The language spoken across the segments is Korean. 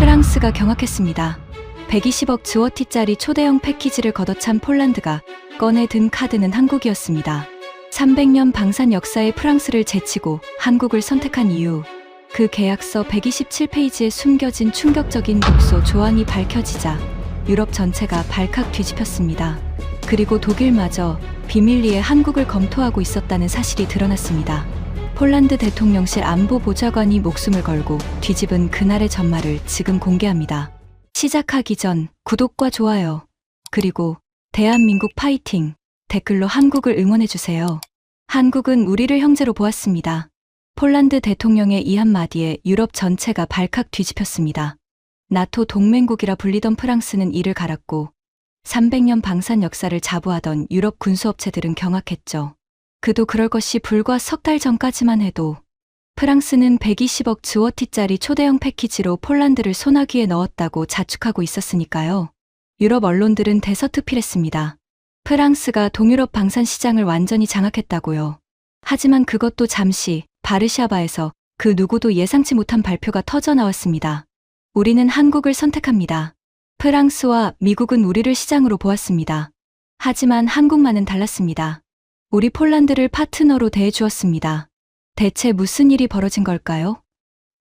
프랑스가 경악했습니다. 120억 złot짜리 초대형 패키지를 걷어찬 폴란드가 꺼내 든 카드는 한국이었습니다. 300년 방산 역사의 프랑스를 제치고 한국을 선택한 이유, 그 계약서 127페이지에 숨겨진 충격적인 독소 조항이 밝혀지자 유럽 전체가 발칵 뒤집혔습니다. 그리고 독일마저 비밀리에 한국을 검토하고 있었다는 사실이 드러났습니다. 폴란드 대통령실 안보보좌관이 목숨을 걸고 뒤집은 그날의 전말을 지금 공개합니다. 시작하기 전 구독과 좋아요, 그리고 대한민국 파이팅 댓글로 한국을 응원해주세요. 한국은 우리를 형제로 보았습니다. 폴란드 대통령의 이 한마디에 유럽 전체가 발칵 뒤집혔습니다. 나토 동맹국이라 불리던 프랑스는 이를 갈았고 300년 방산 역사를 자부하던 유럽 군수업체들은 경악했죠. 그도 그럴 것이 불과 석 달 전까지만 해도 프랑스는 120억 złot짜리 초대형 패키지로 폴란드를 소나기에 넣었다고 자축하고 있었으니까요. 유럽 언론들은 대서특필했습니다. 프랑스가 동유럽 방산 시장을 완전히 장악했다고요. 하지만 그것도 잠시 바르샤바에서 그 누구도 예상치 못한 발표가 터져 나왔습니다. 우리는 한국을 선택합니다. 프랑스와 미국은 우리를 시장으로 보았습니다. 하지만 한국만은 달랐습니다. 우리 폴란드를 파트너로 대해주었습니다. 대체 무슨 일이 벌어진 걸까요?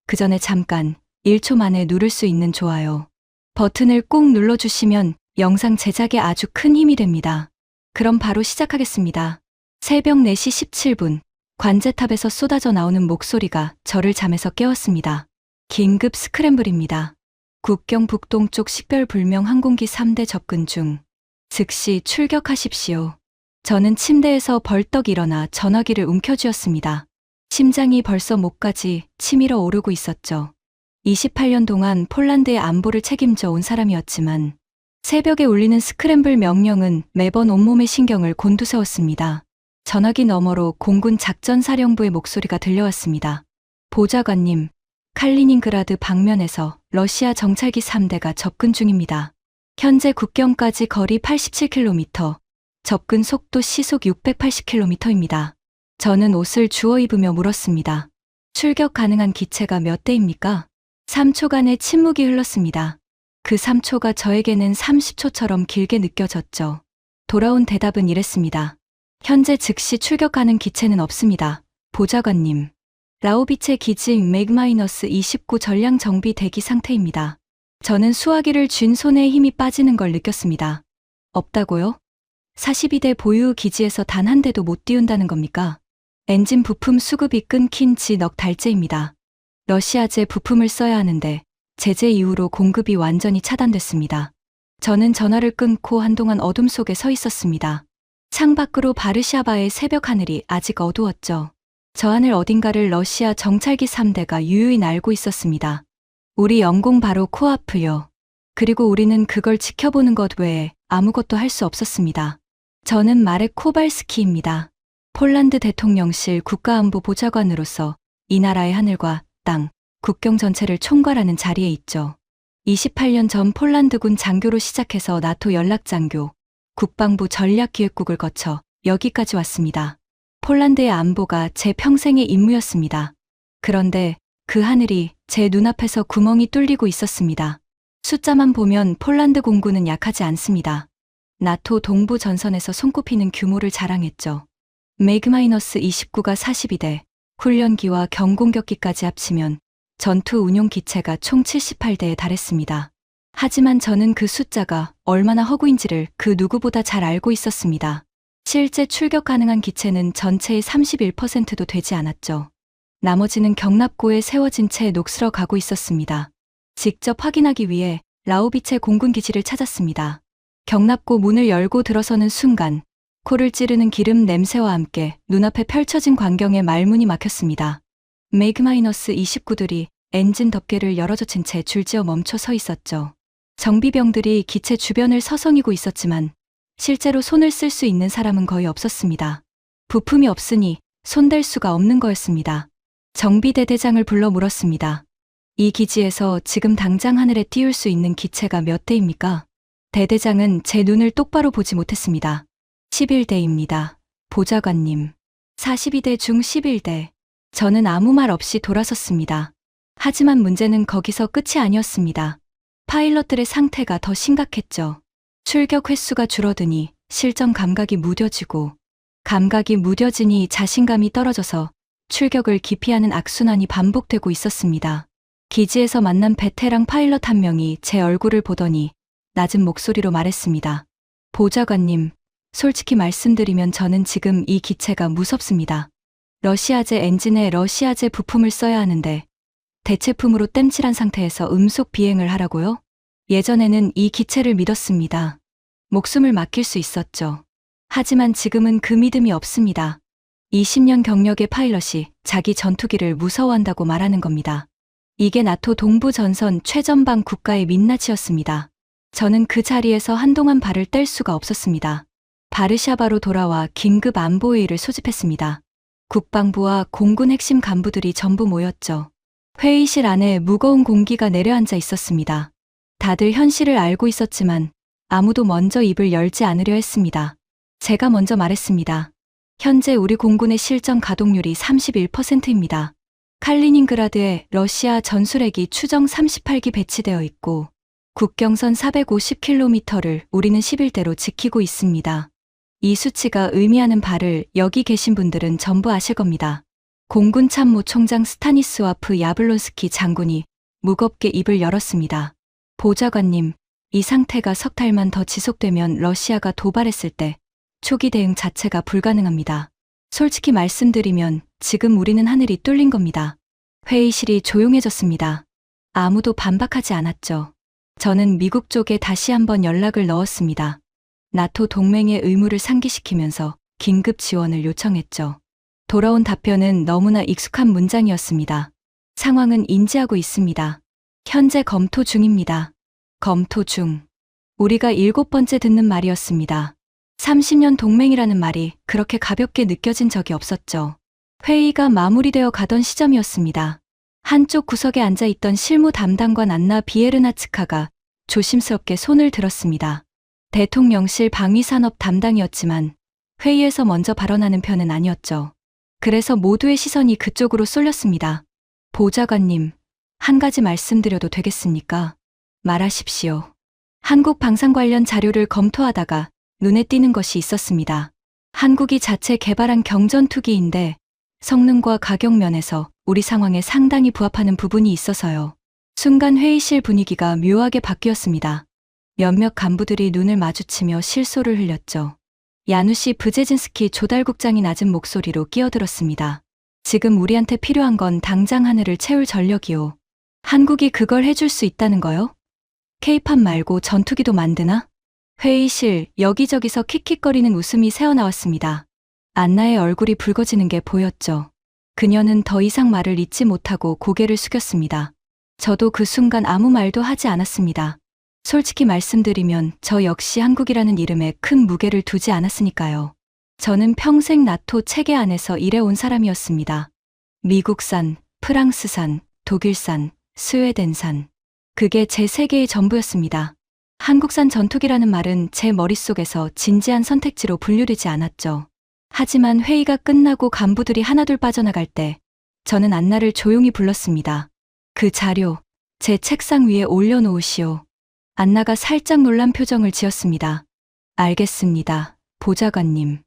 그 전에 잠깐 1초 만에 누를 수 있는 좋아요 버튼을 꼭 눌러주시면 영상 제작에 아주 큰 힘이 됩니다. 그럼 바로 시작하겠습니다. 새벽 4시 17분 관제탑에서 쏟아져 나오는 목소리가 저를 잠에서 깨웠습니다. 긴급 스크램블입니다. 국경 북동쪽 식별불명 항공기 3대 접근 중. 즉시 출격하십시오. 저는 침대에서 벌떡 일어나 전화기를 움켜쥐었습니다. 심장이 벌써 목까지 치밀어 오르고 있었죠. 28년 동안 폴란드의 안보를 책임져 온 사람이었지만 새벽에 울리는 스크램블 명령은 매번 온몸의 신경을 곤두세웠습니다. 전화기 너머로 공군 작전사령부의 목소리가 들려왔습니다. 보좌관님, 칼리닝그라드 방면에서 러시아 정찰기 3대가 접근 중입니다. 현재 국경까지 거리 87km, 접근 속도 시속 680km입니다. 저는 옷을 주워 입으며 물었습니다. 출격 가능한 기체가 몇 대입니까? 3초간의 침묵이 흘렀습니다. 그 3초가 저에게는 30초처럼 길게 느껴졌죠. 돌아온 대답은 이랬습니다. 현재 즉시 출격하는 기체는 없습니다. 보좌관님. 라오비체 기지 맥-29 전량 정비 대기 상태입니다. 저는 수화기를 쥔 손에 힘이 빠지는 걸 느꼈습니다. 없다고요? 42대 보유 기지에서 단 한 대도 못 띄운다는 겁니까? 엔진 부품 수급이 끊긴 지 넉 달째입니다. 러시아제 부품을 써야 하는데 제재 이후로 공급이 완전히 차단됐습니다. 저는 전화를 끊고 한동안 어둠 속에 서 있었습니다. 창밖으로 바르샤바의 새벽 하늘이 아직 어두웠죠. 저 하늘 어딘가를 러시아 정찰기 3대가 유유히 날고 있었습니다. 우리 영공 바로 코앞을요. 그리고 우리는 그걸 지켜보는 것 외에 아무것도 할 수 없었습니다. 저는 마렉 코발스키입니다. 폴란드 대통령실 국가안보보좌관으로서 이 나라의 하늘과 땅, 국경 전체를 총괄하는 자리에 있죠. 28년 전 폴란드군 장교로 시작해서 나토 연락장교, 국방부 전략기획국을 거쳐 여기까지 왔습니다. 폴란드의 안보가 제 평생의 임무였습니다. 그런데 그 하늘이 제 눈앞에서 구멍이 뚫리고 있었습니다. 숫자만 보면 폴란드 공군은 약하지 않습니다. 나토 동부 전선에서 손꼽히는 규모를 자랑했죠. 맥-29가 42대, 훈련기와 경공격기까지 합치면 전투 운용 기체가 총 78대에 달했습니다. 하지만 저는 그 숫자가 얼마나 허구인지를 그 누구보다 잘 알고 있었습니다. 실제 출격 가능한 기체는 전체의 31%도 되지 않았죠. 나머지는 경납고에 세워진 채 녹슬어 가고 있었습니다. 직접 확인하기 위해 라오비체 공군기지를 찾았습니다. 경납고 문을 열고 들어서는 순간 코를 찌르는 기름 냄새와 함께 눈앞에 펼쳐진 광경에 말문이 막혔습니다. 맥-29들이 엔진 덮개를 열어젖힌 채 줄지어 멈춰 서 있었죠. 정비병들이 기체 주변을 서성이고 있었지만 실제로 손을 쓸 수 있는 사람은 거의 없었습니다. 부품이 없으니 손댈 수가 없는 거였습니다. 정비대대장을 불러 물었습니다. 이 기지에서 지금 당장 하늘에 띄울 수 있는 기체가 몇 대입니까? 대대장은 제 눈을 똑바로 보지 못했습니다. 11대입니다. 보좌관님. 42대 중 11대. 저는 아무 말 없이 돌아섰습니다. 하지만 문제는 거기서 끝이 아니었습니다. 파일럿들의 상태가 더 심각했죠. 출격 횟수가 줄어드니 실전 감각이 무뎌지고, 감각이 무뎌지니 자신감이 떨어져서 출격을 기피하는 악순환이 반복되고 있었습니다. 기지에서 만난 베테랑 파일럿 한 명이 제 얼굴을 보더니 낮은 목소리로 말했습니다. 보좌관님, 솔직히 말씀드리면 저는 지금 이 기체가 무섭습니다. 러시아제 엔진에 러시아제 부품을 써야 하는데 대체품으로 땜칠한 상태에서 음속 비행을 하라고요? 예전에는 이 기체를 믿었습니다. 목숨을 맡길 수 있었죠. 하지만 지금은 그 믿음이 없습니다. 20년 경력의 파일럿이 자기 전투기를 무서워한다고 말하는 겁니다. 이게 나토 동부 전선 최전방 국가의 민낯이었습니다. 저는 그 자리에서 한동안 발을 뗄 수가 없었습니다. 바르샤바로 돌아와 긴급 안보회의를 소집했습니다. 국방부와 공군 핵심 간부들이 전부 모였죠. 회의실 안에 무거운 공기가 내려앉아 있었습니다. 다들 현실을 알고 있었지만 아무도 먼저 입을 열지 않으려 했습니다. 제가 먼저 말했습니다. 현재 우리 공군의 실전 가동률이 31%입니다. 칼리닝그라드에 러시아 전술핵이 추정 38기 배치되어 있고 국경선 450km를 우리는 11대로 지키고 있습니다. 이 수치가 의미하는 바를 여기 계신 분들은 전부 아실 겁니다. 공군 참모총장 스타니스와프 야블론스키 장군이 무겁게 입을 열었습니다. 보좌관님, 이 상태가 석 달만 더 지속되면 러시아가 도발했을 때 초기 대응 자체가 불가능합니다. 솔직히 말씀드리면 지금 우리는 하늘이 뚫린 겁니다. 회의실이 조용해졌습니다. 아무도 반박하지 않았죠. 저는 미국 쪽에 다시 한번 연락을 넣었습니다. 나토 동맹의 의무를 상기시키면서 긴급 지원을 요청했죠. 돌아온 답변은 너무나 익숙한 문장이었습니다. 상황은 인지하고 있습니다. 현재 검토 중입니다. 검토 중. 우리가 7번째 듣는 말이었습니다. 30년 동맹이라는 말이 그렇게 가볍게 느껴진 적이 없었죠. 회의가 마무리되어 가던 시점이었습니다. 한쪽 구석에 앉아있던 실무 담당관 안나 비에르나츠카가 조심스럽게 손을 들었습니다. 대통령실 방위산업 담당이었지만 회의에서 먼저 발언하는 편은 아니었죠. 그래서 모두의 시선이 그쪽으로 쏠렸습니다. 보좌관님, 한 가지 말씀드려도 되겠습니까? 말하십시오. 한국 방산 관련 자료를 검토하다가 눈에 띄는 것이 있었습니다. 한국이 자체 개발한 경전투기인데 성능과 가격 면에서 우리 상황에 상당히 부합하는 부분이 있어서요. 순간 회의실 분위기가 묘하게 바뀌었습니다. 몇몇 간부들이 눈을 마주치며 실소를 흘렸죠. 야누시 브제진스키 조달국장이 낮은 목소리로 끼어들었습니다. 지금 우리한테 필요한 건 당장 하늘을 채울 전력이요. 한국이 그걸 해줄 수 있다는 거요? K-팝 말고 전투기도 만드나? 회의실 여기저기서 킥킥거리는 웃음이 새어나왔습니다. 안나의 얼굴이 붉어지는 게 보였죠. 그녀는 더 이상 말을 잇지 못하고 고개를 숙였습니다. 저도 그 순간 아무 말도 하지 않았습니다. 솔직히 말씀드리면 저 역시 한국이라는 이름에 큰 무게를 두지 않았으니까요. 저는 평생 나토 체계 안에서 일해온 사람이었습니다. 미국산, 프랑스산, 독일산, 스웨덴산. 그게 제 세계의 전부였습니다. 한국산 전투기라는 말은 제 머릿속에서 진지한 선택지로 분류되지 않았죠. 하지만 회의가 끝나고 간부들이 하나둘 빠져나갈 때 저는 안나를 조용히 불렀습니다. 그 자료, 제 책상 위에 올려놓으시오. 안나가 살짝 놀란 표정을 지었습니다. 알겠습니다, 보좌관님.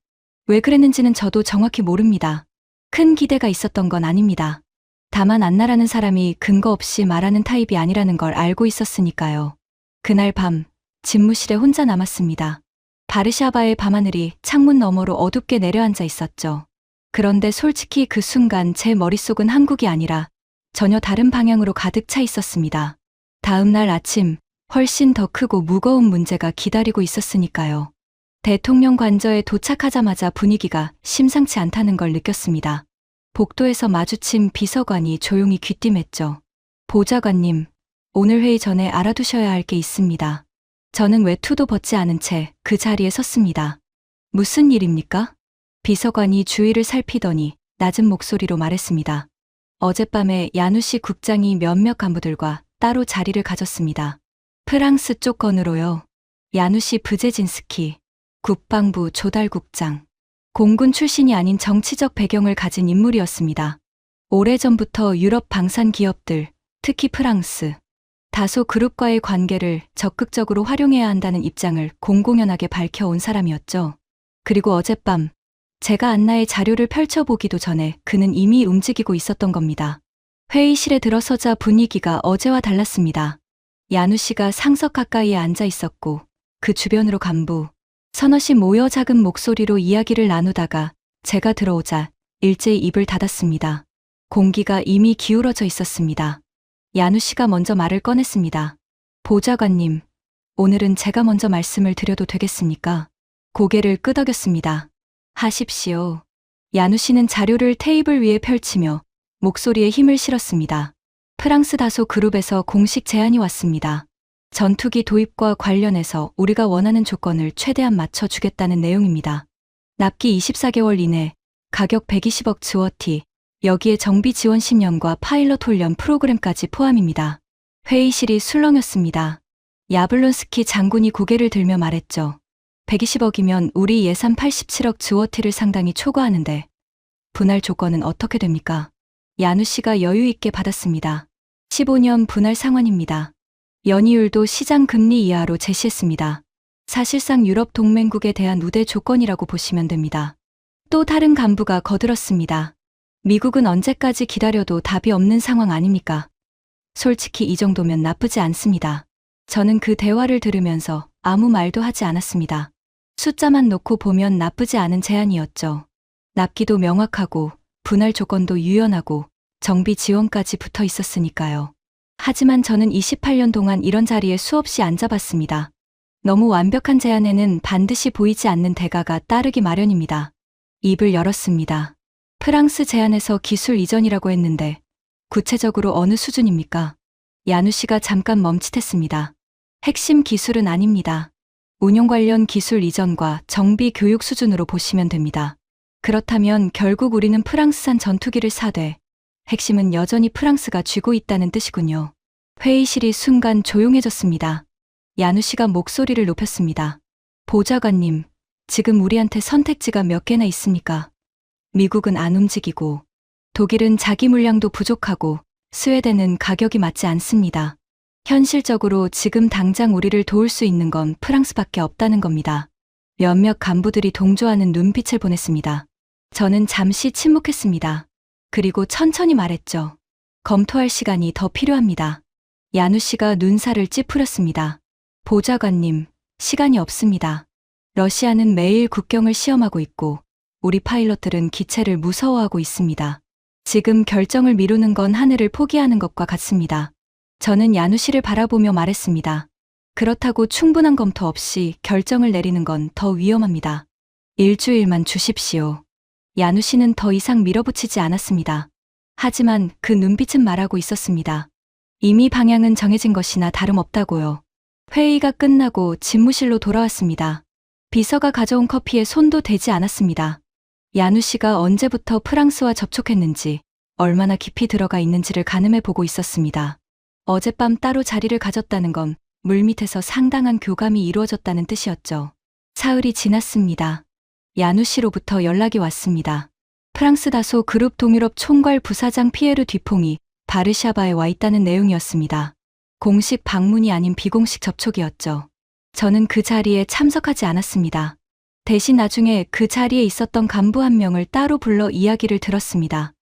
왜 그랬는지는 저도 정확히 모릅니다. 큰 기대가 있었던 건 아닙니다. 다만 안나라는 사람이 근거 없이 말하는 타입이 아니라는 걸 알고 있었으니까요. 그날 밤, 집무실에 혼자 남았습니다. 바르샤바의 밤하늘이 창문 너머로 어둡게 내려앉아 있었죠. 그런데 솔직히 그 순간 제 머릿속은 한국이 아니라 전혀 다른 방향으로 가득 차 있었습니다. 다음 날 아침, 훨씬 더 크고 무거운 문제가 기다리고 있었으니까요. 대통령 관저에 도착하자마자 분위기가 심상치 않다는 걸 느꼈습니다. 복도에서 마주친 비서관이 조용히 귀띔했죠. 보좌관님, 오늘 회의 전에 알아두셔야 할 게 있습니다. 저는 외투도 벗지 않은 채 그 자리에 섰습니다. 무슨 일입니까? 비서관이 주위를 살피더니 낮은 목소리로 말했습니다. 어젯밤에 야누시 국장이 몇몇 간부들과 따로 자리를 가졌습니다. 프랑스 쪽 건으로요. 야누시 브제진스키, 국방부 조달국장. 공군 출신이 아닌 정치적 배경을 가진 인물이었습니다. 오래전부터 유럽 방산 기업들, 특히 프랑스. 다소 그룹과의 관계를 적극적으로 활용해야 한다는 입장을 공공연하게 밝혀온 사람이었죠. 그리고 어젯밤 제가 안나의 자료를 펼쳐보기도 전에 그는 이미 움직이고 있었던 겁니다. 회의실에 들어서자 분위기가 어제와 달랐습니다. 야누 씨가 상석 가까이에 앉아 있었고 그 주변으로 간부, 서너씩 모여 작은 목소리로 이야기를 나누다가 제가 들어오자 일제히 입을 닫았습니다. 공기가 이미 기울어져 있었습니다. 야누 씨가 먼저 말을 꺼냈습니다. 보좌관님, 오늘은 제가 먼저 말씀을 드려도 되겠습니까? 고개를 끄덕였습니다. 하십시오. 야누 씨는 자료를 테이블 위에 펼치며 목소리에 힘을 실었습니다. 프랑스 다소 그룹에서 공식 제안이 왔습니다. 전투기 도입과 관련해서 우리가 원하는 조건을 최대한 맞춰주겠다는 내용입니다. 납기 24개월 이내, 가격 120억 주어티, 여기에 정비 지원 10년과 파일럿 훈련 프로그램까지 포함입니다. 회의실이 술렁였습니다. 야블론스키 장군이 고개를 들며 말했죠. 120억이면 우리 예산 87억 주어티를 상당히 초과하는데 분할 조건은 어떻게 됩니까? 야누 씨가 여유 있게 받았습니다. 15년 분할 상환입니다. 연이율도 시장 금리 이하로 제시했습니다. 사실상 유럽 동맹국에 대한 우대 조건이라고 보시면 됩니다. 또 다른 간부가 거들었습니다. 미국은 언제까지 기다려도 답이 없는 상황 아닙니까? 솔직히 이 정도면 나쁘지 않습니다. 저는 그 대화를 들으면서 아무 말도 하지 않았습니다. 숫자만 놓고 보면 나쁘지 않은 제안이었죠. 납기도 명확하고 분할 조건도 유연하고 정비 지원까지 붙어 있었으니까요. 하지만 저는 28년 동안 이런 자리에 수없이 앉아봤습니다. 너무 완벽한 제안에는 반드시 보이지 않는 대가가 따르기 마련입니다. 입을 열었습니다. 프랑스 제안에서 기술 이전이라고 했는데 구체적으로 어느 수준입니까? 야누 씨가 잠깐 멈칫했습니다. 핵심 기술은 아닙니다. 운용 관련 기술 이전과 정비 교육 수준으로 보시면 됩니다. 그렇다면 결국 우리는 프랑스산 전투기를 사되 핵심은 여전히 프랑스가 쥐고 있다는 뜻이군요. 회의실이 순간 조용해졌습니다. 야누 씨가 목소리를 높였습니다. 보좌관님, 지금 우리한테 선택지가 몇 개나 있습니까? 미국은 안 움직이고 독일은 자기 물량도 부족하고 스웨덴은 가격이 맞지 않습니다. 현실적으로 지금 당장 우리를 도울 수 있는 건 프랑스밖에 없다는 겁니다. 몇몇 간부들이 동조하는 눈빛을 보냈습니다. 저는 잠시 침묵했습니다. 그리고 천천히 말했죠. 검토할 시간이 더 필요합니다. 야누 씨가 눈살을 찌푸렸습니다. 보좌관님, 시간이 없습니다. 러시아는 매일 국경을 시험하고 있고 우리 파일럿들은 기체를 무서워하고 있습니다. 지금 결정을 미루는 건 하늘을 포기하는 것과 같습니다. 저는 야누 씨를 바라보며 말했습니다. 그렇다고 충분한 검토 없이 결정을 내리는 건 더 위험합니다. 일주일만 주십시오. 야누 씨는 더 이상 밀어붙이지 않았습니다. 하지만 그 눈빛은 말하고 있었습니다. 이미 방향은 정해진 것이나 다름없다고요. 회의가 끝나고 집무실로 돌아왔습니다. 비서가 가져온 커피에 손도 대지 않았습니다. 야누 씨가 언제부터 프랑스와 접촉했는지, 얼마나 깊이 들어가 있는지를 가늠해 보고 있었습니다. 어젯밤 따로 자리를 가졌다는 건 물밑에서 상당한 교감이 이루어졌다는 뜻이었죠. 사흘이 지났습니다. 야누 씨로부터 연락이 왔습니다. 프랑스 다소 그룹 동유럽 총괄 부사장 피에르 뒤퐁이 바르샤바에 와 있다는 내용이었습니다. 공식 방문이 아닌 비공식 접촉이었죠. 저는 그 자리에 참석하지 않았습니다. 대신 나중에 그 자리에 있었던 간부 한 명을 따로 불러 이야기를 들었습니다.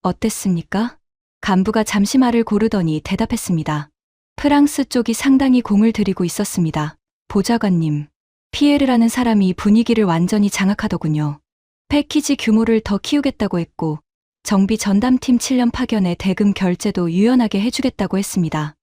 어땠습니까? 간부가 잠시 말을 고르더니 대답했습니다. 프랑스 쪽이 상당히 공을 들이고 있었습니다. 보좌관님, 피에르라는 사람이 분위기를 완전히 장악하더군요. 패키지 규모를 더 키우겠다고 했고 정비 전담팀 7년 파견에 대금 결제도 유연하게 해주겠다고 했습니다.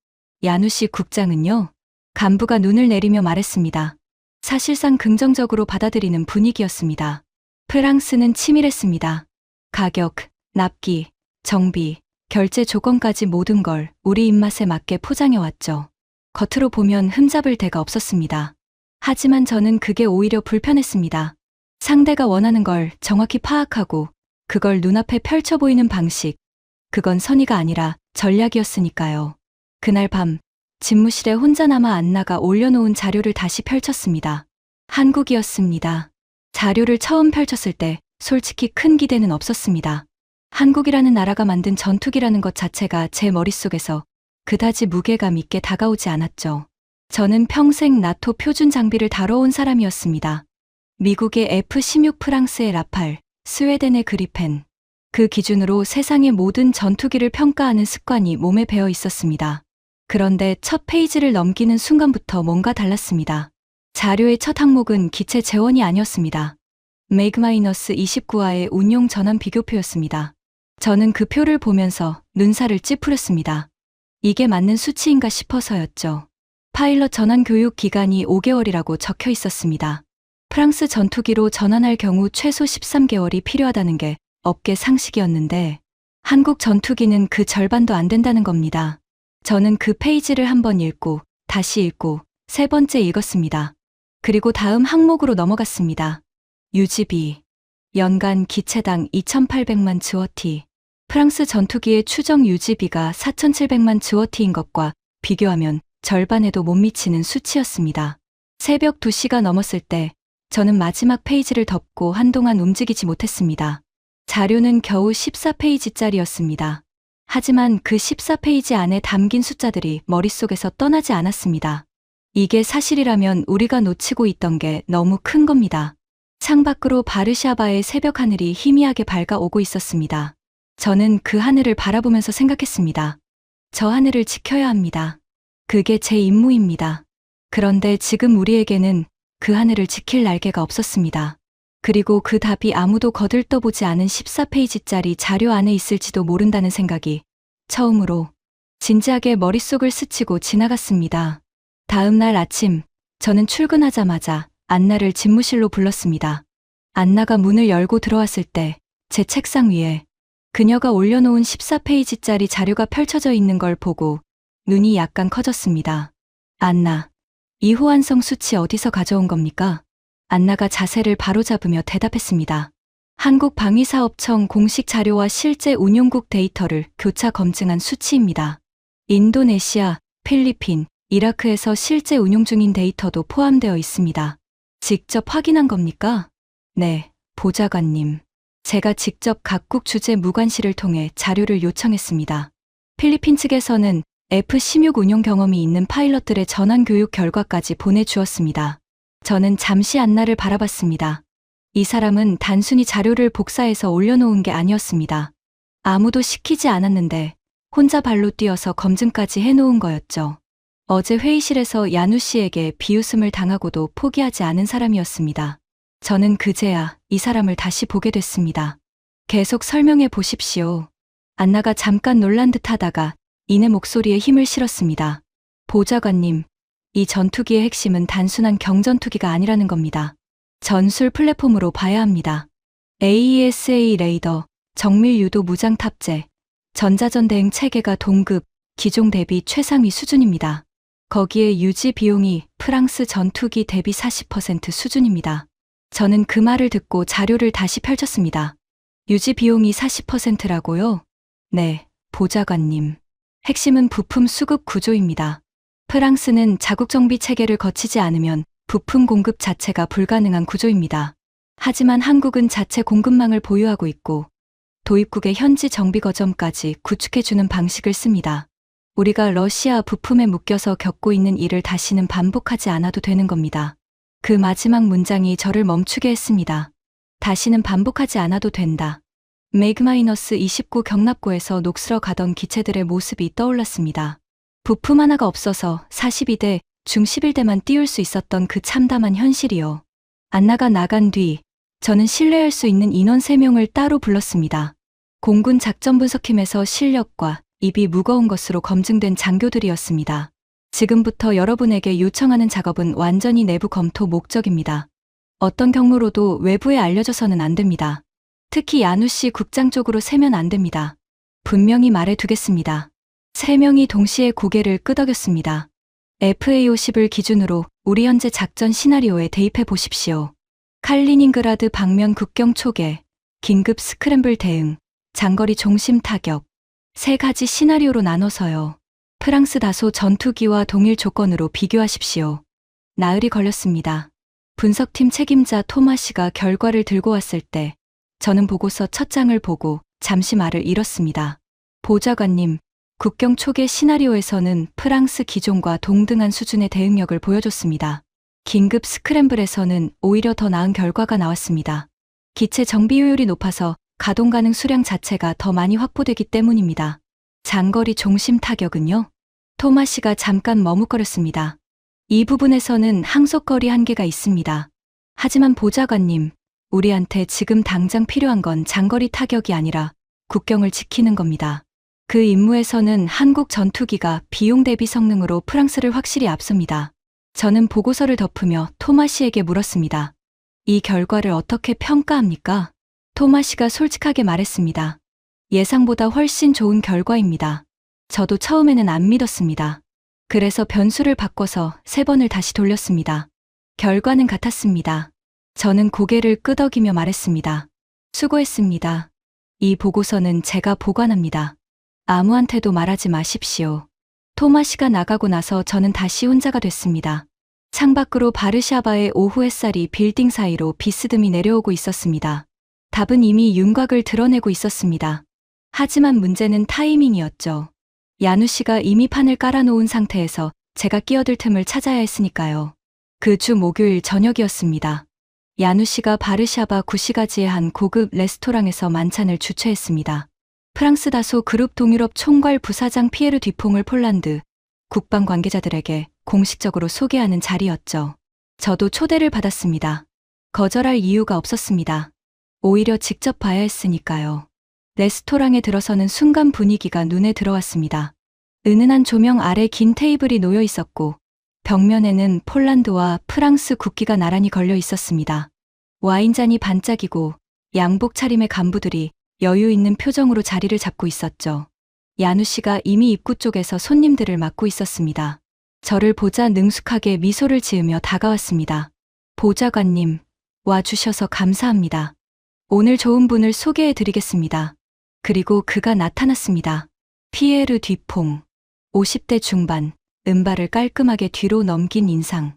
야누 씨 국장은요? 간부가 눈을 내리며 말했습니다. 사실상 긍정적으로 받아들이는 분위기였습니다. 프랑스는 치밀했습니다. 가격, 납기, 정비, 결제 조건까지 모든 걸 우리 입맛에 맞게 포장해왔죠. 겉으로 보면 흠잡을 데가 없었습니다. 하지만 저는 그게 오히려 불편했습니다. 상대가 원하는 걸 정확히 파악하고 그걸 눈앞에 펼쳐 보이는 방식, 그건 선의가 아니라 전략이었으니까요. 그날 밤 집무실에 혼자 남아 안나가 올려놓은 자료를 다시 펼쳤습니다. 한국이었습니다. 자료를 처음 펼쳤을 때 솔직히 큰 기대는 없었습니다. 한국이라는 나라가 만든 전투기라는 것 자체가 제 머릿속에서 그다지 무게감 있게 다가오지 않았죠. 저는 평생 나토 표준 장비를 다뤄온 사람이었습니다. 미국의 F-16, 프랑스의 라팔, 스웨덴의 그리펜. 그 기준으로 세상의 모든 전투기를 평가하는 습관이 몸에 배어 있었습니다. 그런데 첫 페이지를 넘기는 순간부터 뭔가 달랐습니다. 자료의 첫 항목은 기체 재원이 아니었습니다. MEG-29와의 운용 전환 비교표였습니다. 저는 그 표를 보면서 눈살을 찌푸렸습니다. 이게 맞는 수치인가 싶어서였죠. 파일럿 전환 교육 기간이 5개월이라고 적혀 있었습니다. 프랑스 전투기로 전환할 경우 최소 13개월이 필요하다는 게 업계 상식이었는데 한국 전투기는 그 절반도 안 된다는 겁니다. 저는 그 페이지를 한번 읽고 다시 읽고 세 번째 읽었습니다. 그리고 다음 항목으로 넘어갔습니다. 유지비. 연간 기체당 2,800만 주어티. 프랑스 전투기의 추정 유지비가 4,700만 주어티인 것과 비교하면 절반에도 못 미치는 수치였습니다. 새벽 2시가 넘었을 때 저는 마지막 페이지를 덮고 한동안 움직이지 못했습니다. 자료는 겨우 14페이지짜리였습니다. 하지만 그 14페이지 안에 담긴 숫자들이 머릿속에서 떠나지 않았습니다. 이게 사실이라면 우리가 놓치고 있던 게 너무 큰 겁니다. 창밖으로 바르샤바의 새벽 하늘이 희미하게 밝아오고 있었습니다. 저는 그 하늘을 바라보면서 생각했습니다. 저 하늘을 지켜야 합니다. 그게 제 임무입니다. 그런데 지금 우리에게는 그 하늘을 지킬 날개가 없었습니다. 그리고 그 답이 아무도 거들떠보지 않은 14페이지짜리 자료 안에 있을지도 모른다는 생각이 처음으로 진지하게 머릿속을 스치고 지나갔습니다. 다음 날 아침, 저는 출근하자마자 안나를 집무실로 불렀습니다. 안나가 문을 열고 들어왔을 때 제 책상 위에 그녀가 올려놓은 14페이지짜리 자료가 펼쳐져 있는 걸 보고 눈이 약간 커졌습니다. 안나, 이 호환성 수치 어디서 가져온 겁니까? 안나가 자세를 바로잡으며 대답했습니다. 한국방위사업청 공식 자료와 실제 운용국 데이터를 교차 검증한 수치입니다. 인도네시아, 필리핀, 이라크에서 실제 운용 중인 데이터도 포함되어 있습니다. 직접 확인한 겁니까? 네, 보좌관님. 제가 직접 각국 주재 무관실을 통해 자료를 요청했습니다. 필리핀 측에서는 F-16 운용 경험이 있는 파일럿들의 전환 교육 결과까지 보내주었습니다. 저는 잠시 안나를 바라봤습니다. 이 사람은 단순히 자료를 복사해서 올려놓은 게 아니었습니다. 아무도 시키지 않았는데 혼자 발로 뛰어서 검증까지 해놓은 거였죠. 어제 회의실에서 야누 씨에게 비웃음을 당하고도 포기하지 않은 사람이었습니다. 저는 그제야 이 사람을 다시 보게 됐습니다. 계속 설명해 보십시오. 안나가 잠깐 놀란 듯 하다가 이내 목소리에 힘을 실었습니다. 보좌관님, 이 전투기의 핵심은 단순한 경전투기가 아니라는 겁니다. 전술 플랫폼으로 봐야 합니다. AESA 레이더, 정밀 유도 무장 탑재, 전자전 대응 체계가 동급, 기종 대비 최상위 수준입니다. 거기에 유지 비용이 프랑스 전투기 대비 40% 수준입니다. 저는 그 말을 듣고 자료를 다시 펼쳤습니다. 유지 비용이 40%라고요? 네, 보좌관님. 핵심은 부품 수급 구조입니다. 프랑스는 자국 정비 체계를 거치지 않으면 부품 공급 자체가 불가능한 구조입니다. 하지만 한국은 자체 공급망을 보유하고 있고 도입국의 현지 정비 거점까지 구축해주는 방식을 씁니다. 우리가 러시아 부품에 묶여서 겪고 있는 일을 다시는 반복하지 않아도 되는 겁니다. 그 마지막 문장이 저를 멈추게 했습니다. 다시는 반복하지 않아도 된다. MEG-29 경납고에서 녹슬어 가던 기체들의 모습이 떠올랐습니다. 부품 하나가 없어서 42대, 중 11대만 띄울 수 있었던 그 참담한 현실이요. 안나가 나간 뒤 저는 신뢰할 수 있는 인원 3명을 따로 불렀습니다. 공군 작전분석팀에서 실력과 입이 무거운 것으로 검증된 장교들이었습니다. 지금부터 여러분에게 요청하는 작업은 완전히 내부 검토 목적입니다. 어떤 경로로도 외부에 알려져서는 안 됩니다. 특히 야누 씨 국장 쪽으로 새면 안 됩니다. 분명히 말해두겠습니다. 3명이 동시에 고개를 끄덕였습니다. FA50을 기준으로 우리 현재 작전 시나리오에 대입해 보십시오. 칼리닝그라드 방면 국경 초계, 긴급 스크램블 대응, 장거리 종심 타격. 3가지 시나리오로 나눠서요. 프랑스 다소 전투기와 동일 조건으로 비교하십시오. 나흘이 걸렸습니다. 분석팀 책임자 토마 씨가 결과를 들고 왔을 때 저는 보고서 첫 장을 보고 잠시 말을 잃었습니다. 보좌관님, 국경 초기 시나리오에서는 프랑스 기종과 동등한 수준의 대응력을 보여줬습니다. 긴급 스크램블에서는 오히려 더 나은 결과가 나왔습니다. 기체 정비효율이 높아서 가동 가능 수량 자체가 더 많이 확보되기 때문입니다. 장거리 중심 타격은요? 토마시가 잠깐 머뭇거렸습니다. 이 부분에서는 항속거리 한계가 있습니다. 하지만 보좌관님, 우리한테 지금 당장 필요한 건 장거리 타격이 아니라 국경을 지키는 겁니다. 그 임무에서는 한국 전투기가 비용 대비 성능으로 프랑스를 확실히 앞섭니다. 저는 보고서를 덮으며 토마시에게 물었습니다. 이 결과를 어떻게 평가합니까? 토마시가 솔직하게 말했습니다. 예상보다 훨씬 좋은 결과입니다. 저도 처음에는 안 믿었습니다. 그래서 변수를 바꿔서 3번을 다시 돌렸습니다. 결과는 같았습니다. 저는 고개를 끄덕이며 말했습니다. 수고했습니다. 이 보고서는 제가 보관합니다. 아무한테도 말하지 마십시오. 토마시가 나가고 나서 저는 다시 혼자가 됐습니다. 창밖으로 바르샤바의 오후 햇살이 빌딩 사이로 비스듬히 내려오고 있었습니다. 답은 이미 윤곽을 드러내고 있었습니다. 하지만 문제는 타이밍이었죠. 야누 씨가 이미 판을 깔아놓은 상태에서 제가 끼어들 틈을 찾아야 했으니까요. 그 주 목요일 저녁이었습니다. 야누 씨가 바르샤바 구시가지의 한 고급 레스토랑에서 만찬을 주최했습니다. 프랑스 다소 그룹 동유럽 총괄 부사장 피에르 듀퐁을 폴란드 국방 관계자들에게 공식적으로 소개하는 자리였죠. 저도 초대를 받았습니다. 거절할 이유가 없었습니다. 오히려 직접 봐야 했으니까요. 레스토랑에 들어서는 순간 분위기가 눈에 들어왔습니다. 은은한 조명 아래 긴 테이블이 놓여 있었고 벽면에는 폴란드와 프랑스 국기가 나란히 걸려 있었습니다. 와인잔이 반짝이고 양복 차림의 간부들이 여유 있는 표정으로 자리를 잡고 있었죠. 야누 씨가 이미 입구 쪽에서 손님들을 맞고 있었습니다. 저를 보자 능숙하게 미소를 지으며 다가왔습니다. 보좌관님, 와주셔서 감사합니다. 오늘 좋은 분을 소개해 드리겠습니다. 그리고 그가 나타났습니다. 피에르 듀퐁. 50대 중반, 은발을 깔끔하게 뒤로 넘긴 인상.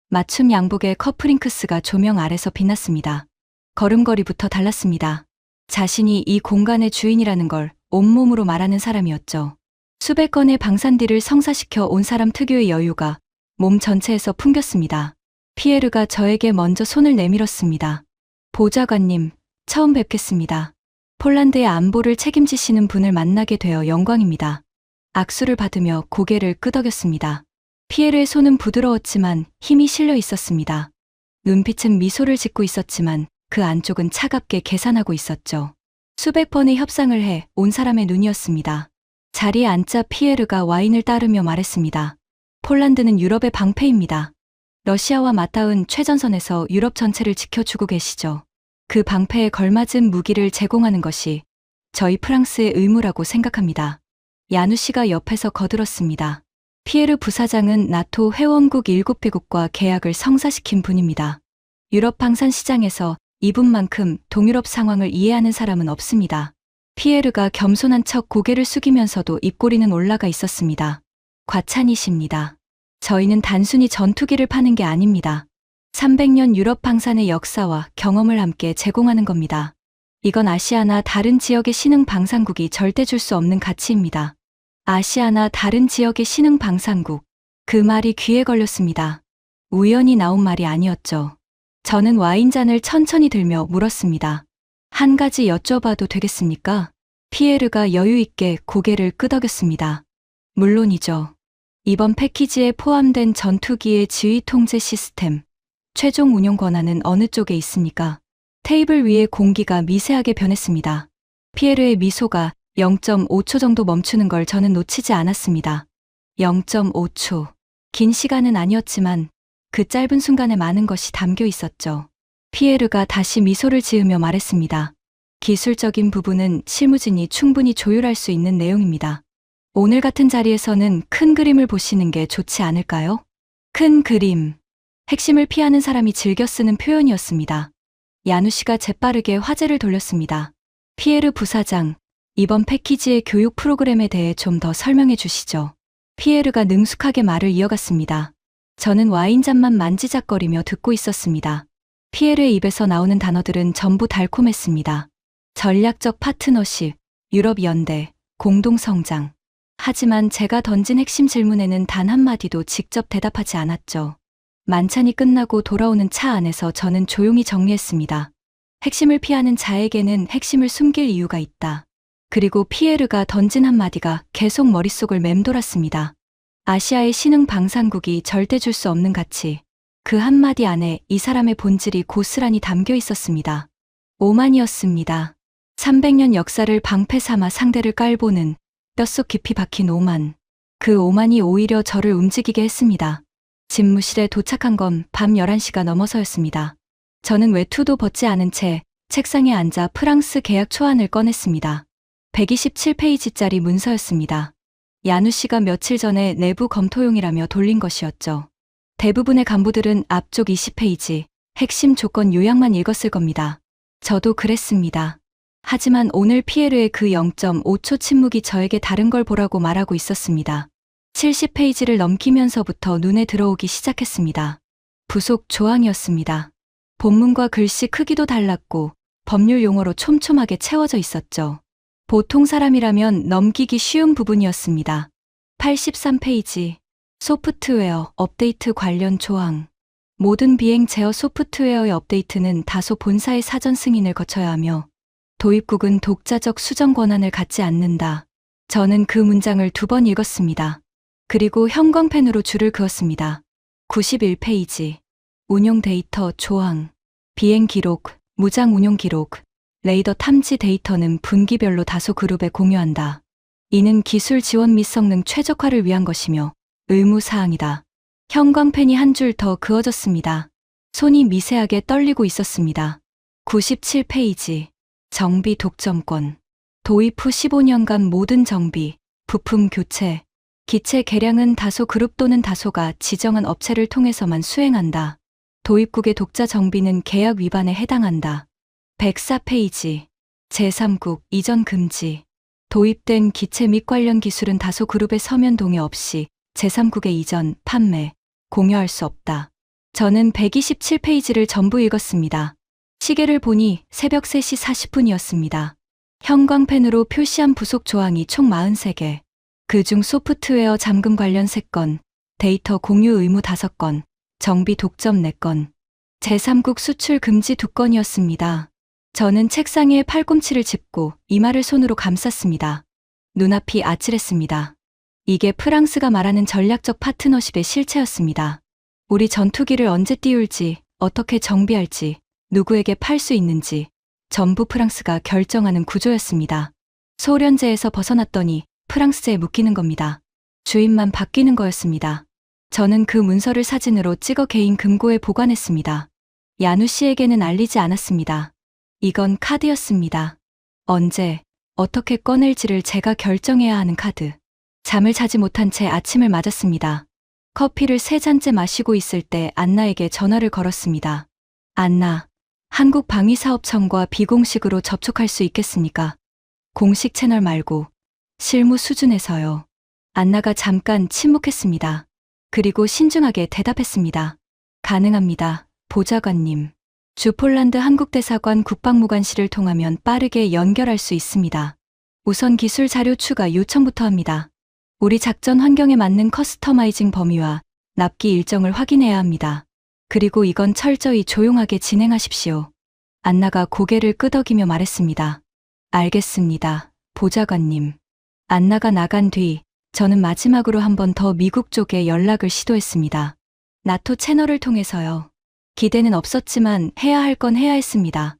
맞춤 양복의 커프링크스가 조명 아래서 빛났습니다. 걸음걸이부터 달랐습니다. 자신이 이 공간의 주인이라는 걸 온몸으로 말하는 사람이었죠. 수백 건의 방산디를 성사시켜 온 사람 특유의 여유가 몸 전체에서 풍겼습니다. 피에르가 저에게 먼저 손을 내밀었습니다. 보좌관님, 처음 뵙겠습니다. 폴란드의 안보를 책임지시는 분을 만나게 되어 영광입니다. 악수를 받으며 고개를 끄덕였습니다. 피에르의 손은 부드러웠지만 힘이 실려 있었습니다. 눈빛은 미소를 짓고 있었지만 그 안쪽은 차갑게 계산하고 있었죠. 수백 번의 협상을 해 온 사람의 눈이었습니다. 자리에 앉자 피에르가 와인을 따르며 말했습니다. 폴란드는 유럽의 방패입니다. 러시아와 맞닿은 최전선에서 유럽 전체를 지켜주고 계시죠. 그 방패에 걸맞은 무기를 제공하는 것이 저희 프랑스의 의무라고 생각합니다. 야누 씨가 옆에서 거들었습니다. 피에르 부사장은 나토 회원국 7개국과 계약을 성사시킨 분입니다. 유럽 방산 시장에서 이분만큼 동유럽 상황을 이해하는 사람은 없습니다. 피에르가 겸손한 척 고개를 숙이면서도 입꼬리는 올라가 있었습니다. 과찬이십니다. 저희는 단순히 전투기를 파는 게 아닙니다. 300년 유럽 방산의 역사와 경험을 함께 제공하는 겁니다. 이건 아시아나 다른 지역의 신흥 방산국이 절대 줄 수 없는 가치입니다. 아시아나 다른 지역의 신흥 방산국. 그 말이 귀에 걸렸습니다. 우연히 나온 말이 아니었죠. 저는 와인잔을 천천히 들며 물었습니다. 한 가지 여쭤봐도 되겠습니까? 피에르가 여유 있게 고개를 끄덕였습니다. 물론이죠. 이번 패키지에 포함된 전투기의 지휘 통제 시스템, 최종 운용 권한은 어느 쪽에 있습니까? 테이블 위에 공기가 미세하게 변했습니다. 피에르의 미소가 0.5초 정도 멈추는 걸 저는 놓치지 않았습니다. 0.5초. 긴 시간은 아니었지만 그 짧은 순간에 많은 것이 담겨 있었죠. 피에르가 다시 미소를 지으며 말했습니다. 기술적인 부분은 실무진이 충분히 조율할 수 있는 내용입니다. 오늘 같은 자리에서는 큰 그림을 보시는 게 좋지 않을까요? 큰 그림. 핵심을 피하는 사람이 즐겨 쓰는 표현이었습니다. 야누 씨가 재빠르게 화제를 돌렸습니다. 피에르 부사장, 이번 패키지의 교육 프로그램에 대해 좀 더 설명해 주시죠. 피에르가 능숙하게 말을 이어갔습니다. 저는 와인잔만 만지작거리며 듣고 있었습니다. 피에르의 입에서 나오는 단어들은 전부 달콤했습니다. 전략적 파트너십, 유럽 연대, 공동성장. 하지만 제가 던진 핵심 질문에는 단 한마디도 직접 대답하지 않았죠. 만찬이 끝나고 돌아오는 차 안에서 저는 조용히 정리했습니다. 핵심을 피하는 자에게는 핵심을 숨길 이유가 있다. 그리고 피에르가 던진 한마디가 계속 머릿속을 맴돌았습니다. 아시아의 신흥 방산국이 절대 줄 수 없는 가치. 그 한마디 안에 이 사람의 본질이 고스란히 담겨 있었습니다. 오만이었습니다. 300년 역사를 방패 삼아 상대를 깔보는 뼛속 깊이 박힌 오만. 그 오만이 오히려 저를 움직이게 했습니다. 집무실에 도착한 건 밤 11시가 넘어서였습니다. 저는 외투도 벗지 않은 채 책상에 앉아 프랑스 계약 초안을 꺼냈습니다. 127페이지짜리 문서였습니다. 야누 씨가 며칠 전에 내부 검토용이라며 돌린 것이었죠. 대부분의 간부들은 앞쪽 20페이지, 핵심 조건 요약만 읽었을 겁니다. 저도 그랬습니다. 하지만 오늘 피에르의 그 0.5초 침묵이 저에게 다른 걸 보라고 말하고 있었습니다. 70페이지를 넘기면서부터 눈에 들어오기 시작했습니다. 부속 조항이었습니다. 본문과 글씨 크기도 달랐고 법률 용어로 촘촘하게 채워져 있었죠. 보통 사람이라면 넘기기 쉬운 부분이었습니다. 83페이지, 소프트웨어 업데이트 관련 조항. 모든 비행 제어 소프트웨어의 업데이트는 다소 본사의 사전 승인을 거쳐야 하며 도입국은 독자적 수정 권한을 갖지 않는다. 저는 그 문장을 2번 읽었습니다. 그리고 형광펜으로 줄을 그었습니다. 91페이지, 운용 데이터 조항. 비행 기록, 무장 운용 기록, 레이더 탐지 데이터는 분기별로 다소 그룹에 공유한다. 이는 기술 지원 및 성능 최적화를 위한 것이며 의무사항이다. 형광펜이 한 줄 더 그어졌습니다. 손이 미세하게 떨리고 있었습니다. 97페이지, 정비 독점권. 도입 후 15년간 모든 정비, 부품 교체, 기체 개량은 다소 그룹 또는 다소가 지정한 업체를 통해서만 수행한다. 도입국의 독자 정비는 계약 위반에 해당한다. 104페이지, 제3국 이전 금지. 도입된 기체 및 관련 기술은 다소 그룹의 서면 동의 없이 제3국에 이전, 판매, 공유할 수 없다. 저는 127페이지를 전부 읽었습니다. 시계를 보니 새벽 3시 40분이었습니다. 형광펜으로 표시한 부속 조항이 총 43개. 그중 소프트웨어 잠금 관련 3건, 데이터 공유 의무 5건, 정비 독점 4건, 제3국 수출 금지 2건이었습니다. 저는 책상에 팔꿈치를 짚고 이마를 손으로 감쌌습니다. 눈앞이 아찔했습니다. 이게 프랑스가 말하는 전략적 파트너십의 실체였습니다. 우리 전투기를 언제 띄울지, 어떻게 정비할지, 누구에게 팔 수 있는지 전부 프랑스가 결정하는 구조였습니다. 소련제에서 벗어났더니 프랑스제에 묶이는 겁니다. 주인만 바뀌는 거였습니다. 저는 그 문서를 사진으로 찍어 개인 금고에 보관했습니다. 야누 씨에게는 알리지 않았습니다. 이건 카드였습니다. 언제, 어떻게 꺼낼지를 제가 결정해야 하는 카드. 잠을 자지 못한 채 아침을 맞았습니다. 커피를 3잔째 마시고 있을 때 안나에게 전화를 걸었습니다. 안나, 한국방위사업청과 비공식으로 접촉할 수 있겠습니까? 공식 채널 말고 실무 수준에서요. 안나가 잠깐 침묵했습니다. 그리고 신중하게 대답했습니다. 가능합니다, 보좌관님. 주 폴란드 한국대사관 국방무관실을 통하면 빠르게 연결할 수 있습니다. 우선 기술 자료 추가 요청부터 합니다. 우리 작전 환경에 맞는 커스터마이징 범위와 납기 일정을 확인해야 합니다. 그리고 이건 철저히 조용하게 진행하십시오. 안나가 고개를 끄덕이며 말했습니다. 알겠습니다, 보좌관님. 안나가 나간 뒤 저는 마지막으로 한 번 더 미국 쪽에 연락을 시도했습니다. 나토 채널을 통해서요. 기대는 없었지만 해야 할 건 해야 했습니다.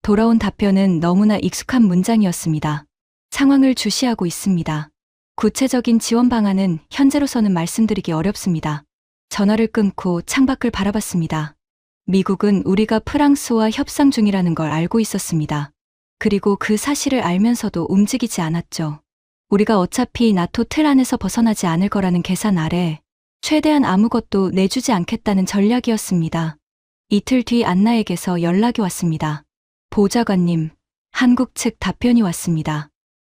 돌아온 답변은 너무나 익숙한 문장이었습니다. 상황을 주시하고 있습니다. 구체적인 지원 방안은 현재로서는 말씀드리기 어렵습니다. 전화를 끊고 창밖을 바라봤습니다. 미국은 우리가 프랑스와 협상 중이라는 걸 알고 있었습니다. 그리고 그 사실을 알면서도 움직이지 않았죠. 우리가 어차피 나토 틀 안에서 벗어나지 않을 거라는 계산 아래 최대한 아무것도 내주지 않겠다는 전략이었습니다. 이틀 뒤 안나에게서 연락이 왔습니다. 보좌관님, 한국 측 답변이 왔습니다.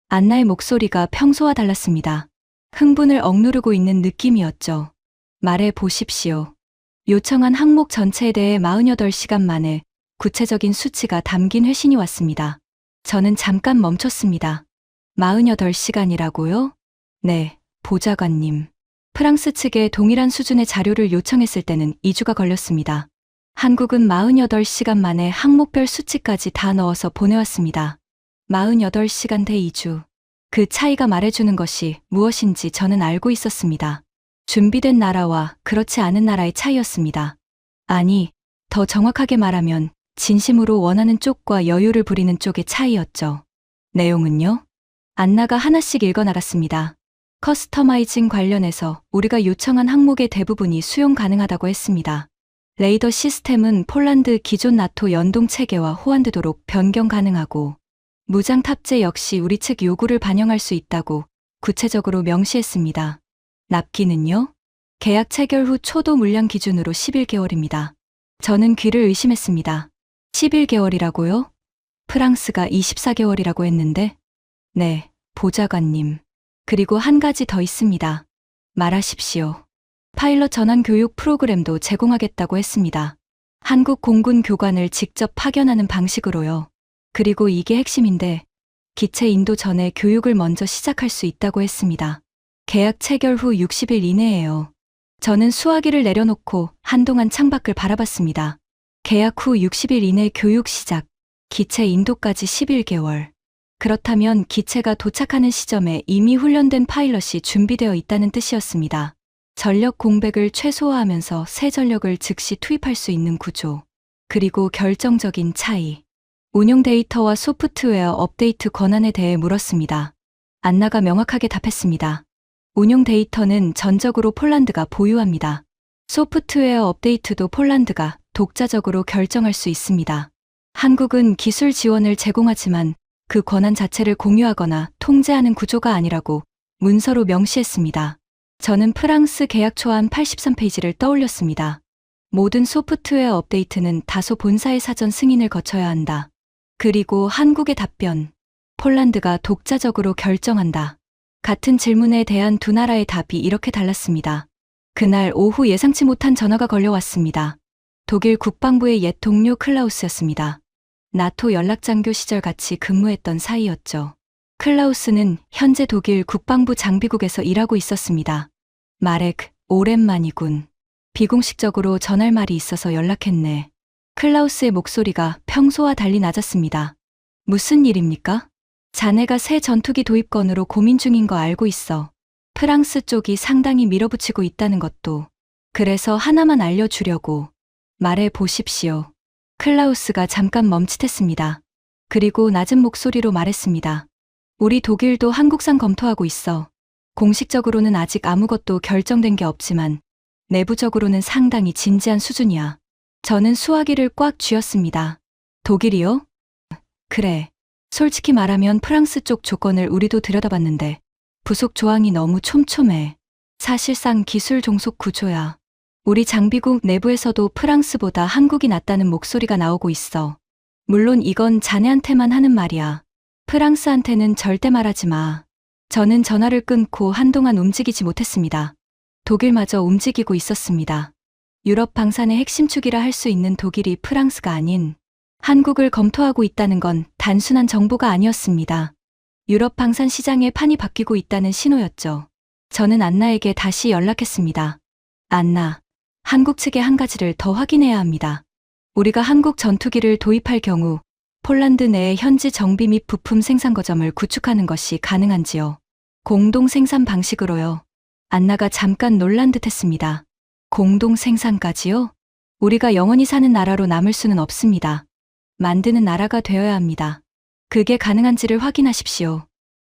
안나의 목소리가 평소와 달랐습니다. 흥분을 억누르고 있는 느낌이었죠. 말해 보십시오. 요청한 항목 전체에 대해 48시간 만에 구체적인 수치가 담긴 회신이 왔습니다. 저는 잠깐 멈췄습니다. 48시간이라고요? 네, 보좌관님. 프랑스 측에 동일한 수준의 자료를 요청했을 때는 2주가 걸렸습니다. 한국은 48시간 만에 항목별 수치까지 다 넣어서 보내왔습니다. 48시간 대 2주. 그 차이가 말해주는 것이 무엇인지 저는 알고 있었습니다. 준비된 나라와 그렇지 않은 나라의 차이였습니다. 아니, 더 정확하게 말하면 진심으로 원하는 쪽과 여유를 부리는 쪽의 차이였죠. 내용은요? 안나가 하나씩 읽어나갔습니다. 커스터마이징 관련해서 우리가 요청한 항목의 대부분이 수용 가능하다고 했습니다. 레이더 시스템은 폴란드 기존 나토 연동 체계와 호환되도록 변경 가능하고 무장 탑재 역시 우리 측 요구를 반영할 수 있다고 구체적으로 명시했습니다. 납기는요? 계약 체결 후 초도 물량 기준으로 11개월입니다. 저는 귀를 의심했습니다. 11개월이라고요? 프랑스가 24개월이라고 했는데? 네, 보좌관님. 그리고 한 가지 더 있습니다. 말하십시오. 파일럿 전환 교육 프로그램도 제공하겠다고 했습니다. 한국 공군 교관을 직접 파견하는 방식으로요. 그리고 이게 핵심인데 기체 인도 전에 교육을 먼저 시작할 수 있다고 했습니다. 계약 체결 후 60일 이내에요. 저는 수화기를 내려놓고 한동안 창밖을 바라봤습니다. 계약 후 60일 이내 교육 시작, 기체 인도까지 11개월. 그렇다면 기체가 도착하는 시점에 이미 훈련된 파일럿이 준비되어 있다는 뜻이었습니다. 전력 공백을 최소화하면서 새 전력을 즉시 투입할 수 있는 구조. 그리고 결정적인 차이. 운용 데이터와 소프트웨어 업데이트 권한에 대해 물었습니다. 안나가 명확하게 답했습니다. 운용 데이터는 전적으로 폴란드가 보유합니다. 소프트웨어 업데이트도 폴란드가 독자적으로 결정할 수 있습니다. 한국은 기술 지원을 제공하지만 그 권한 자체를 공유하거나 통제하는 구조가 아니라고 문서로 명시했습니다. 저는 프랑스 계약 초안 83페이지를 떠올렸습니다. 모든 소프트웨어 업데이트는 다소 본사의 사전 승인을 거쳐야 한다. 그리고 한국의 답변. 폴란드가 독자적으로 결정한다. 같은 질문에 대한 두 나라의 답이 이렇게 달랐습니다. 그날 오후 예상치 못한 전화가 걸려왔습니다. 독일 국방부의 옛 동료 클라우스였습니다. 나토 연락장교 시절 같이 근무했던 사이였죠. 클라우스는 현재 독일 국방부 장비국에서 일하고 있었습니다. 마렉, 오랜만이군. 비공식적으로 전할 말이 있어서 연락했네. 클라우스의 목소리가 평소와 달리 낮았습니다. 무슨 일입니까? 자네가 새 전투기 도입 건으로 고민 중인 거 알고 있어. 프랑스 쪽이 상당히 밀어붙이고 있다는 것도. 그래서 하나만 알려주려고. 말해 보십시오. 클라우스가 잠깐 멈칫했습니다. 그리고 낮은 목소리로 말했습니다. 우리 독일도 한국산 검토하고 있어. 공식적으로는 아직 아무것도 결정된 게 없지만 내부적으로는 상당히 진지한 수준이야. 저는 수화기를 꽉 쥐었습니다. 독일이요? 그래. 솔직히 말하면 프랑스 쪽 조건을 우리도 들여다봤는데 부속 조항이 너무 촘촘해. 사실상 기술 종속 구조야. 우리 장비국 내부에서도 프랑스보다 한국이 낫다는 목소리가 나오고 있어. 물론 이건 자네한테만 하는 말이야. 프랑스한테는 절대 말하지 마. 저는 전화를 끊고 한동안 움직이지 못했습니다. 독일마저 움직이고 있었습니다. 유럽 방산의 핵심 축이라 할 수 있는 독일이 프랑스가 아닌 한국을 검토하고 있다는 건 단순한 정보가 아니었습니다. 유럽 방산 시장의 판이 바뀌고 있다는 신호였죠. 저는 안나에게 다시 연락했습니다. 안나, 한국 측의 한 가지를 더 확인해야 합니다. 우리가 한국 전투기를 도입할 경우 폴란드 내에 현지 정비 및 부품 생산 거점을 구축하는 것이 가능한지요. 공동 생산 방식으로요. 안나가 잠깐 놀란 듯 했습니다. 공동 생산까지요? 우리가 영원히 사는 나라로 남을 수는 없습니다. 만드는 나라가 되어야 합니다. 그게 가능한지를 확인하십시오.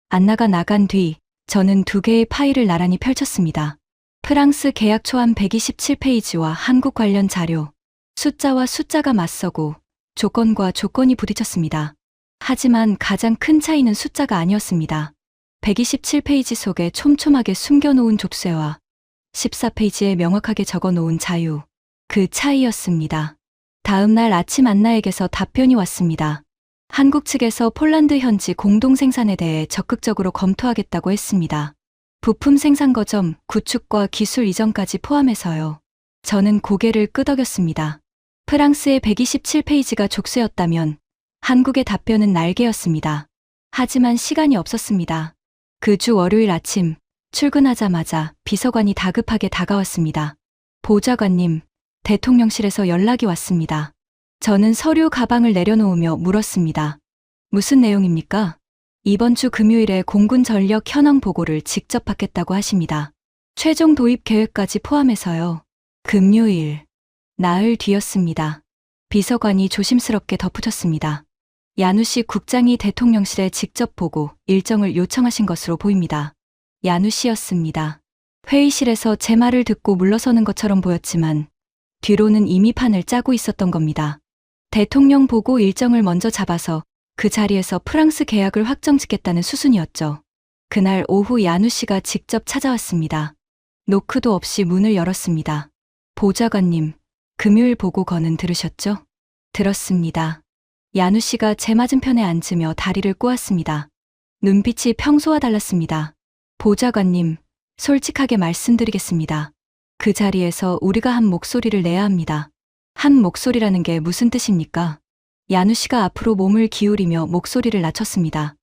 안나가 나간 뒤 저는 두 개의 파일을 나란히 펼쳤습니다. 프랑스 계약 초안 127페이지와 한국 관련 자료. 숫자와 숫자가 맞서고 조건과 조건이 부딪혔습니다. 하지만 가장 큰 차이는 숫자가 아니었습니다. 127페이지 속에 촘촘하게 숨겨놓은 족쇄와 14페이지에 명확하게 적어놓은 자유. 그 차이였습니다. 다음 날 아침 안나에게서 답변이 왔습니다. 한국 측에서 폴란드 현지 공동 생산에 대해 적극적으로 검토하겠다고 했습니다. 부품 생산 거점, 구축과 기술 이전까지 포함해서요. 저는 고개를 끄덕였습니다. 프랑스의 127페이지가 족쇄였다면 한국의 답변은 날개였습니다. 하지만 시간이 없었습니다. 그 주 월요일 아침 출근하자마자 비서관이 다급하게 다가왔습니다. 보좌관님, 대통령실에서 연락이 왔습니다. 저는 서류 가방을 내려놓으며 물었습니다. 무슨 내용입니까? 이번 주 금요일에 공군 전력 현황 보고를 직접 받겠다고 하십니다. 최종 도입 계획까지 포함해서요. 금요일, 나흘 뒤였습니다. 비서관이 조심스럽게 덧붙였습니다. 야누시 국장이 대통령실에 직접 보고 일정을 요청하신 것으로 보입니다. 야누시였습니다. 회의실에서 제 말을 듣고 물러서는 것처럼 보였지만 뒤로는 이미 판을 짜고 있었던 겁니다. 대통령 보고 일정을 먼저 잡아서 그 자리에서 프랑스 계약을 확정짓겠다는 수순이었죠. 그날 오후 야누시가 직접 찾아왔습니다. 노크도 없이 문을 열었습니다. 보좌관님, 금요일 보고건은 들으셨죠? 들었습니다. 야누시가 제 맞은편에 앉으며 다리를 꼬았습니다. 눈빛이 평소와 달랐습니다. 보좌관님, 솔직하게 말씀드리겠습니다. 그 자리에서 우리가 한 목소리를 내야 합니다. 한 목소리라는 게 무슨 뜻입니까? 야누시가 앞으로 몸을 기울이며 목소리를 낮췄습니다.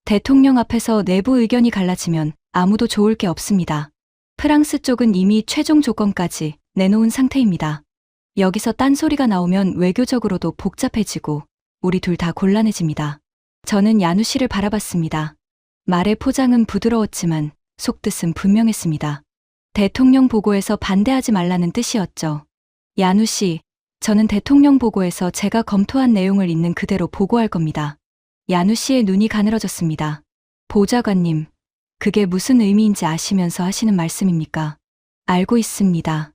대통령 앞에서 내부 의견이 갈라지면 아무도 좋을 게 없습니다. 프랑스 쪽은 이미 최종 조건까지 내놓은 상태입니다. 여기서 딴소리가 나오면 외교적으로도 복잡해지고 우리 둘 다 곤란해집니다. 저는 야누시를 바라봤습니다. 말의 포장은 부드러웠지만 속뜻은 분명했습니다. 대통령 보고에서 반대하지 말라는 뜻이었죠. 야누시, 저는 대통령 보고에서 제가 검토한 내용을 있는 그대로 보고할 겁니다. 야누시의 눈이 가늘어졌습니다. 보좌관님, 그게 무슨 의미인지 아시면서 하시는 말씀입니까? 알고 있습니다.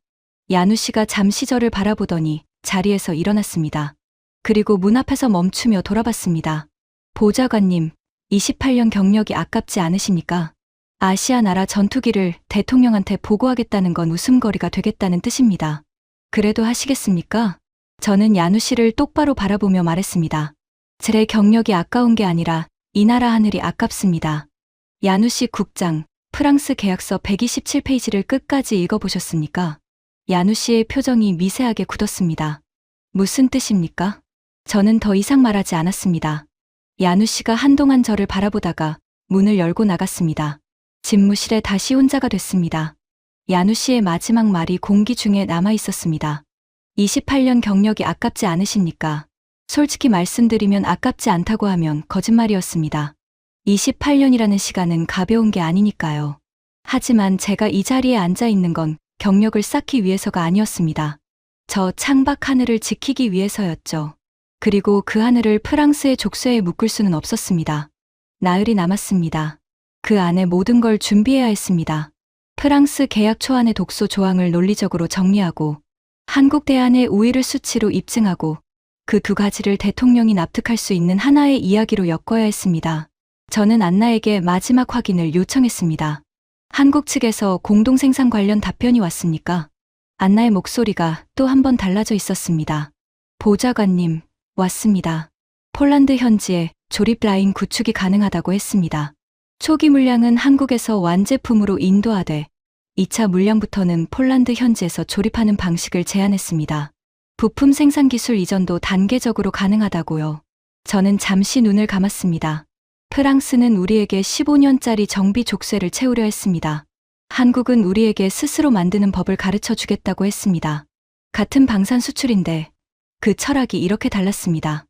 야누시가 잠시 저를 바라보더니 자리에서 일어났습니다. 그리고 문 앞에서 멈추며 돌아봤습니다. 보좌관님, 28년 경력이 아깝지 않으십니까? 아시아 나라 전투기를 대통령한테 보고하겠다는 건 웃음거리가 되겠다는 뜻입니다. 그래도 하시겠습니까? 저는 야누시를 똑바로 바라보며 말했습니다. 제 경력이 아까운 게 아니라 이 나라 하늘이 아깝습니다. 야누시 국장, 프랑스 계약서 127페이지를 끝까지 읽어보셨습니까? 야누시의 표정이 미세하게 굳었습니다. 무슨 뜻입니까? 저는 더 이상 말하지 않았습니다. 야누시가 한동안 저를 바라보다가 문을 열고 나갔습니다. 집무실에 다시 혼자가 됐습니다. 야누시의 마지막 말이 공기 중에 남아 있었습니다. 28년 경력이 아깝지 않으십니까? 솔직히 말씀드리면 아깝지 않다고 하면 거짓말이었습니다. 28년이라는 시간은 가벼운 게 아니니까요. 하지만 제가 이 자리에 앉아 있는 건 경력을 쌓기 위해서가 아니었습니다. 저 창밖 하늘을 지키기 위해서였죠. 그리고 그 하늘을 프랑스의 족쇄에 묶을 수는 없었습니다. 나흘이 남았습니다. 그 안에 모든 걸 준비해야 했습니다. 프랑스 계약 초안의 독소 조항을 논리적으로 정리하고 한국 대안의 우위를 수치로 입증하고 그 두 가지를 대통령이 납득할 수 있는 하나의 이야기로 엮어야 했습니다. 저는 안나에게 마지막 확인을 요청했습니다. 한국 측에서 공동생산 관련 답변이 왔습니까? 안나의 목소리가 또 한 번 달라져 있었습니다. 보좌관님, 왔습니다. 폴란드 현지에 조립 라인 구축이 가능하다고 했습니다. 초기 물량은 한국에서 완제품으로 인도하되 2차 물량부터는 폴란드 현지에서 조립하는 방식을 제안했습니다. 부품 생산 기술 이전도 단계적으로 가능하다고요. 저는 잠시 눈을 감았습니다. 프랑스는 우리에게 15년짜리 정비 족쇄를 채우려 했습니다. 한국은 우리에게 스스로 만드는 법을 가르쳐 주겠다고 했습니다. 같은 방산 수출인데 그 철학이 이렇게 달랐습니다.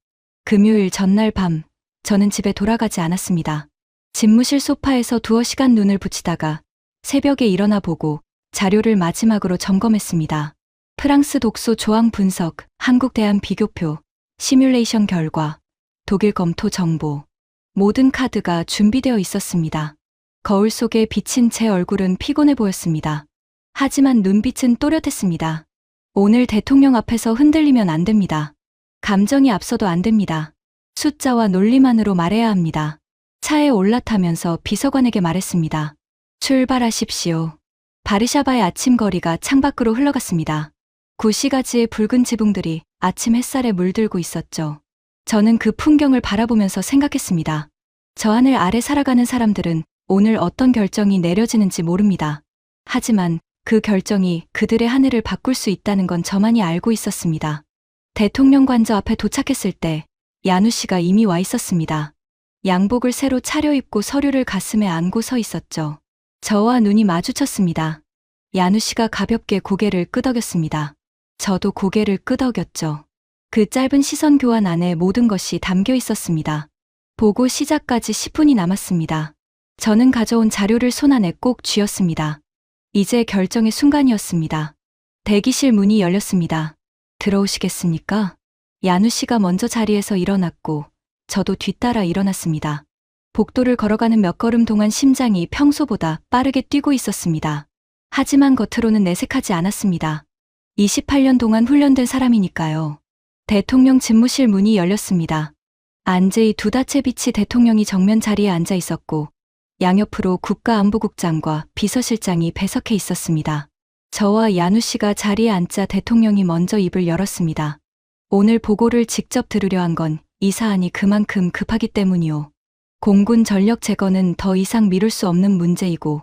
금요일 전날 밤, 저는 집에 돌아가지 않았습니다. 집무실 소파에서 두어 시간 눈을 붙이다가 새벽에 일어나 보고 자료를 마지막으로 점검했습니다. 프랑스 독소 조항 분석, 한국 대안 비교표, 시뮬레이션 결과, 독일 검토 정보. 모든 카드가 준비되어 있었습니다. 거울 속에 비친 제 얼굴은 피곤해 보였습니다. 하지만 눈빛은 또렷했습니다. 오늘 대통령 앞에서 흔들리면 안 됩니다. 감정이 앞서도 안 됩니다. 숫자와 논리만으로 말해야 합니다. 차에 올라타면서 비서관에게 말했습니다. 출발하십시오. 바르샤바의 아침 거리가 창밖으로 흘러갔습니다. 구시가지의 붉은 지붕들이 아침 햇살에 물들고 있었죠. 저는 그 풍경을 바라보면서 생각했습니다. 저 하늘 아래 살아가는 사람들은 오늘 어떤 결정이 내려지는지 모릅니다. 하지만 그 결정이 그들의 하늘을 바꿀 수 있다는 건 저만이 알고 있었습니다. 대통령 관저 앞에 도착했을 때 야누시가 이미 와 있었습니다. 양복을 새로 차려입고 서류를 가슴에 안고 서 있었죠. 저와 눈이 마주쳤습니다. 야누 씨가 가볍게 고개를 끄덕였습니다. 저도 고개를 끄덕였죠. 그 짧은 시선 교환 안에 모든 것이 담겨 있었습니다. 보고 시작까지 10분이 남았습니다. 저는 가져온 자료를 손안에 꼭 쥐었습니다. 이제 결정의 순간이었습니다. 대기실 문이 열렸습니다. 들어오시겠습니까? 야누 씨가 먼저 자리에서 일어났고 저도 뒤따라 일어났습니다. 복도를 걸어가는 몇 걸음 동안 심장이 평소보다 빠르게 뛰고 있었습니다. 하지만 겉으로는 내색하지 않았습니다. 28년 동안 훈련된 사람이니까요. 대통령 집무실 문이 열렸습니다. 안제이 두다체비치 대통령이 정면 자리에 앉아 있었고 양옆으로 국가안보국장과 비서실장이 배석해 있었습니다. 저와 야누 씨가 자리에 앉자 대통령이 먼저 입을 열었습니다. 오늘 보고를 직접 들으려 한 건 이 사안이 그만큼 급하기 때문이오. 공군 전력 제거는 더 이상 미룰 수 없는 문제이고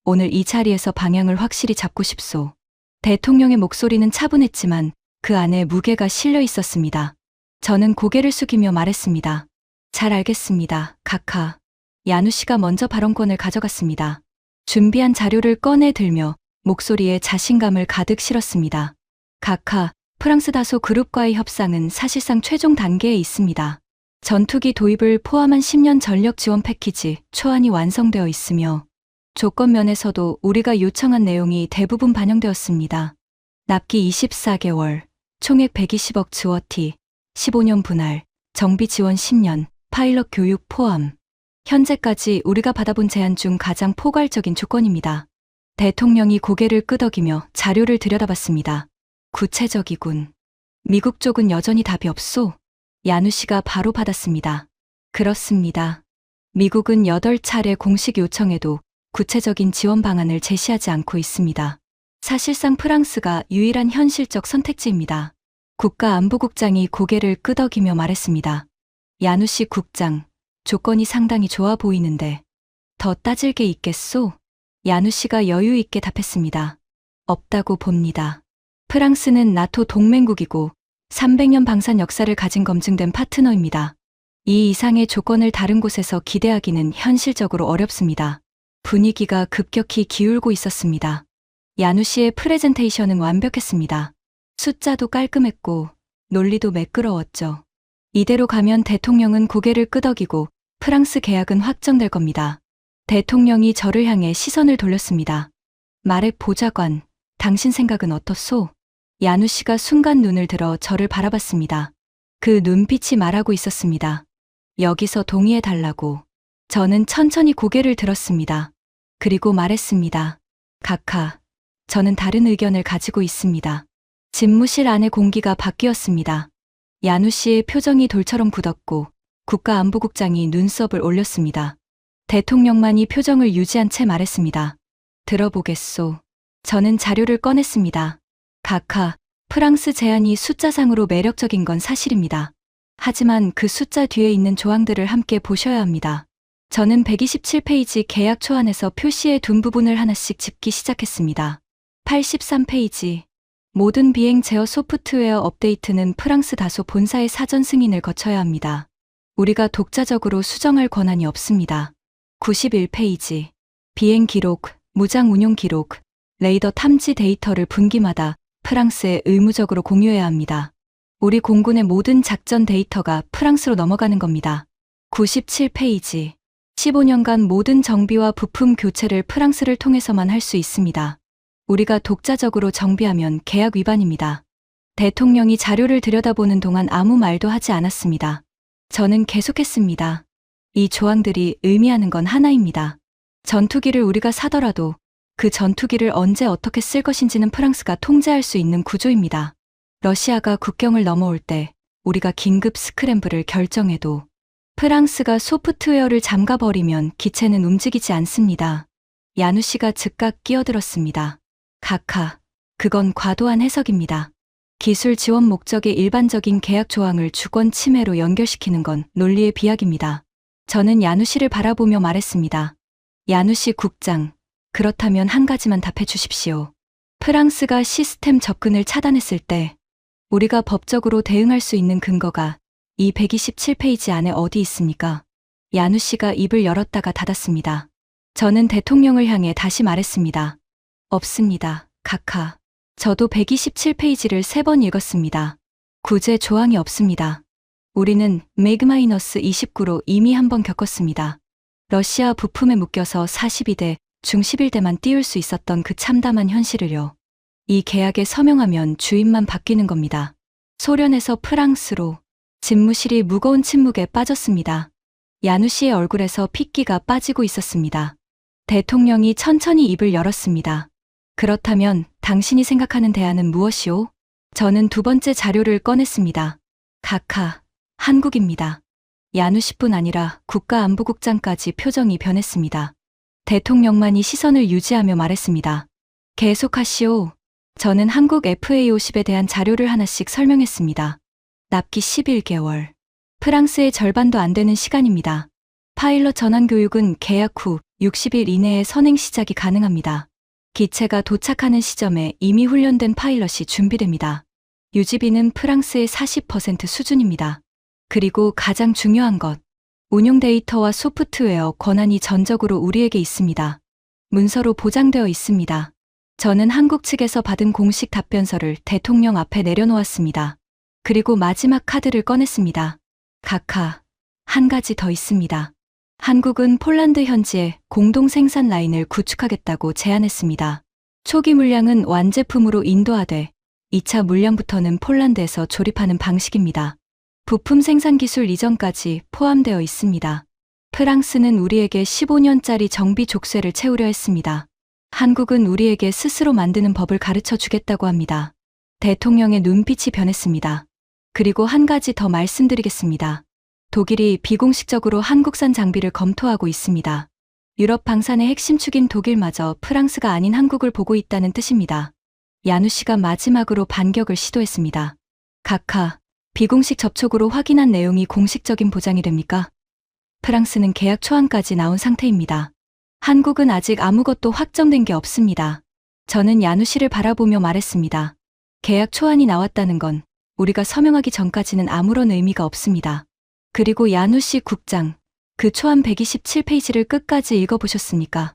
오늘 이 자리에서 방향을 확실히 잡고 싶소. 대통령의 목소리는 차분했지만 그 안에 무게가 실려 있었습니다. 저는 고개를 숙이며 말했습니다. 잘 알겠습니다, 카카. 야누 씨가 먼저 발언권을 가져갔습니다. 준비한 자료를 꺼내 들며 목소리에 자신감을 가득 실었습니다. 카카, 프랑스 다소 그룹과의 협상은 사실상 최종 단계에 있습니다. 전투기 도입을 포함한 10년 전력 지원 패키지 초안이 완성되어 있으며 조건 면에서도 우리가 요청한 내용이 대부분 반영되었습니다. 납기 24개월, 총액 120억 주어티, 15년 분할, 정비 지원 10년, 파일럿 교육 포함. 현재까지 우리가 받아본 제안 중 가장 포괄적인 조건입니다. 대통령이 고개를 끄덕이며 자료를 들여다봤습니다. 구체적이군. 미국 쪽은 여전히 답이 없소? 야누 씨가 바로 받았습니다. 그렇습니다. 미국은 8차례 공식 요청에도 구체적인 지원 방안을 제시하지 않고 있습니다. 사실상 프랑스가 유일한 현실적 선택지입니다. 국가안보국장이 고개를 끄덕이며 말했습니다. 야누 씨 국장, 조건이 상당히 좋아 보이는데 더 따질 게 있겠소? 야누 씨가 여유 있게 답했습니다. 없다고 봅니다. 프랑스는 나토 동맹국이고 300년 방산 역사를 가진 검증된 파트너입니다. 이 이상의 조건을 다른 곳에서 기대하기는 현실적으로 어렵습니다. 분위기가 급격히 기울고 있었습니다. 야누 씨의 프레젠테이션은 완벽했습니다. 숫자도 깔끔했고 논리도 매끄러웠죠. 이대로 가면 대통령은 고개를 끄덕이고 프랑스 계약은 확정될 겁니다. 대통령이 저를 향해 시선을 돌렸습니다. 마렉 보좌관, 당신 생각은 어떻소? 야누 씨가 순간 눈을 들어 저를 바라봤습니다. 그 눈빛이 말하고 있었습니다. 여기서 동의해달라고. 저는 천천히 고개를 들었습니다. 그리고 말했습니다. 카카, 저는 다른 의견을 가지고 있습니다. 집무실 안의 공기가 바뀌었습니다. 야누 씨의 표정이 돌처럼 굳었고 국가안보국장이 눈썹을 올렸습니다. 대통령만이 표정을 유지한 채 말했습니다. 들어보겠소. 저는 자료를 꺼냈습니다. 카카, 프랑스 제안이 숫자상으로 매력적인 건 사실입니다. 하지만 그 숫자 뒤에 있는 조항들을 함께 보셔야 합니다. 저는 127페이지 계약 초안에서 표시해 둔 부분을 하나씩 짚기 시작했습니다. 83페이지. 모든 비행 제어 소프트웨어 업데이트는 프랑스 다소 본사의 사전 승인을 거쳐야 합니다. 우리가 독자적으로 수정할 권한이 없습니다. 91페이지. 비행 기록, 무장 운용 기록, 레이더 탐지 데이터를 분기마다 프랑스에 의무적으로 공유해야 합니다. 우리 공군의 모든 작전 데이터가 프랑스로 넘어가는 겁니다. 97페이지. 15년간 모든 정비와 부품 교체를 프랑스를 통해서만 할 수 있습니다. 우리가 독자적으로 정비하면 계약 위반입니다. 대통령이 자료를 들여다보는 동안 아무 말도 하지 않았습니다. 저는 계속했습니다. 이 조항들이 의미하는 건 하나입니다. 전투기를 우리가 사더라도 그 전투기를 언제 어떻게 쓸 것인지는 프랑스가 통제할 수 있는 구조입니다. 러시아가 국경을 넘어올 때 우리가 긴급 스크램블을 결정해도 프랑스가 소프트웨어를 잠가버리면 기체는 움직이지 않습니다. 야누 씨가 즉각 끼어들었습니다. 카카, 그건 과도한 해석입니다. 기술 지원 목적의 일반적인 계약 조항을 주권 침해로 연결시키는 건 논리의 비약입니다. 저는 야누 씨를 바라보며 말했습니다. 야누 씨 국장, 그렇다면 한 가지만 답해 주십시오. 프랑스가 시스템 접근을 차단했을 때 우리가 법적으로 대응할 수 있는 근거가 이 127페이지 안에 어디 있습니까? 야누 씨가 입을 열었다가 닫았습니다. 저는 대통령을 향해 다시 말했습니다. 없습니다. 카카. 저도 127페이지를 3번 읽었습니다. 구제 조항이 없습니다. 우리는 매그-29로 이미 한 번 겪었습니다. 러시아 부품에 묶여서 42대, 중 11대만 띄울 수 있었던 그 참담한 현실을요. 이 계약에 서명하면 주인만 바뀌는 겁니다. 소련에서 프랑스로 집무실이 무거운 침묵에 빠졌습니다. 야누 씨의 얼굴에서 핏기가 빠지고 있었습니다. 대통령이 천천히 입을 열었습니다. 그렇다면 당신이 생각하는 대안은 무엇이오? 저는 두 번째 자료를 꺼냈습니다. 카카, 한국입니다. 야누 씨뿐 아니라 국가안보국장까지 표정이 변했습니다. 대통령만이 시선을 유지하며 말했습니다. 계속하시오. 저는 한국 FA50에 대한 자료를 하나씩 설명했습니다. 납기 11개월. 프랑스의 절반도 안 되는 시간입니다. 파일럿 전환 교육은 계약 후 60일 이내에 선행 시작이 가능합니다. 기체가 도착하는 시점에 이미 훈련된 파일럿이 준비됩니다. 유지비는 프랑스의 40% 수준입니다. 그리고 가장 중요한 것, 운용 데이터와 소프트웨어 권한이 전적으로 우리에게 있습니다. 문서로 보장되어 있습니다. 저는 한국 측에서 받은 공식 답변서를 대통령 앞에 내려놓았습니다. 그리고 마지막 카드를 꺼냈습니다. 카카, 한 가지 더 있습니다. 한국은 폴란드 현지에 공동 생산 라인을 구축하겠다고 제안했습니다. 초기 물량은 완제품으로 인도하되 2차 물량부터는 폴란드에서 조립하는 방식입니다. 부품 생산 기술 이전까지 포함되어 있습니다. 프랑스는 우리에게 15년짜리 정비 족쇄를 채우려 했습니다. 한국은 우리에게 스스로 만드는 법을 가르쳐 주겠다고 합니다. 대통령의 눈빛이 변했습니다. 그리고 한 가지 더 말씀드리겠습니다. 독일이 비공식적으로 한국산 장비를 검토하고 있습니다. 유럽 방산의 핵심 축인 독일마저 프랑스가 아닌 한국을 보고 있다는 뜻입니다. 야누 씨가 마지막으로 반격을 시도했습니다. 카카, 비공식 접촉으로 확인한 내용이 공식적인 보장이 됩니까? 프랑스는 계약 초안까지 나온 상태입니다. 한국은 아직 아무것도 확정된 게 없습니다. 저는 야누 씨를 바라보며 말했습니다. 계약 초안이 나왔다는 건 우리가 서명하기 전까지는 아무런 의미가 없습니다. 그리고 야누 씨 국장, 그 초안 127페이지를 끝까지 읽어보셨습니까?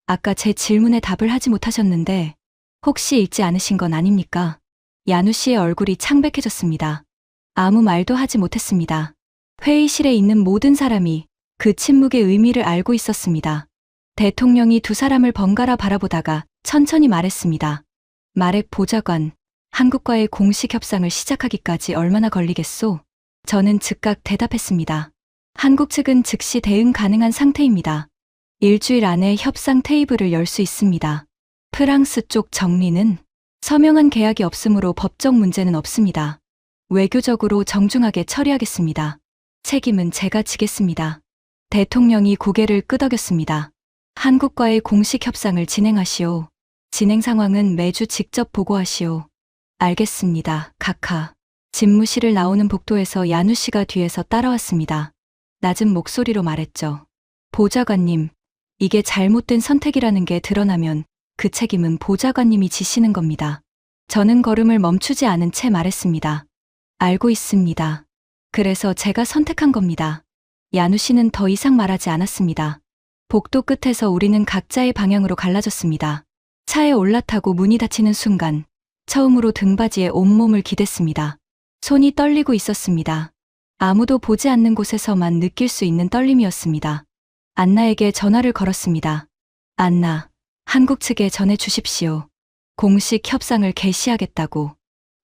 아까 제 질문에 답을 하지 못하셨는데 혹시 읽지 않으신 건 아닙니까? 야누 씨의 얼굴이 창백해졌습니다. 아무 말도 하지 못했습니다. 회의실에 있는 모든 사람이 그 침묵의 의미를 알고 있었습니다. 대통령이 두 사람을 번갈아 바라보다가 천천히 말했습니다. 마렉 보좌관, 한국과의 공식 협상을 시작하기까지 얼마나 걸리겠소? 저는 즉각 대답했습니다. 한국 측은 즉시 대응 가능한 상태입니다. 일주일 안에 협상 테이블을 열 수 있습니다. 프랑스 쪽 정리는 서명한 계약이 없으므로 법적 문제는 없습니다. 외교적으로 정중하게 처리하겠습니다. 책임은 제가 지겠습니다. 대통령이 고개를 끄덕였습니다. 한국과의 공식 협상을 진행하시오. 진행 상황은 매주 직접 보고하시오. 알겠습니다, 카카. 집무실을 나오는 복도에서 야누 씨가 뒤에서 따라왔습니다. 낮은 목소리로 말했죠. 보좌관님, 이게 잘못된 선택이라는 게 드러나면 그 책임은 보좌관님이 지시는 겁니다. 저는 걸음을 멈추지 않은 채 말했습니다. 알고 있습니다. 그래서 제가 선택한 겁니다. 야누 씨는 더 이상 말하지 않았습니다. 복도 끝에서 우리는 각자의 방향으로 갈라졌습니다. 차에 올라타고 문이 닫히는 순간 처음으로 등받이에 온몸을 기댔습니다. 손이 떨리고 있었습니다. 아무도 보지 않는 곳에서만 느낄 수 있는 떨림이었습니다. 안나에게 전화를 걸었습니다. 안나, 한국 측에 전해 주십시오. 공식 협상을 개시하겠다고.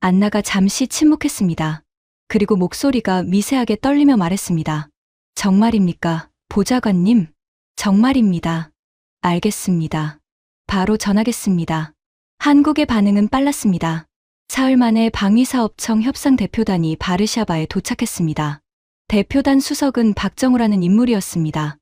안나가 잠시 침묵했습니다. 그리고 목소리가 미세하게 떨리며 말했습니다. 정말입니까, 보좌관님? 정말입니다. 알겠습니다. 바로 전하겠습니다. 한국의 반응은 빨랐습니다. 사흘 만에 방위사업청 협상 대표단이 바르샤바에 도착했습니다. 대표단 수석은 박정우라는 인물이었습니다.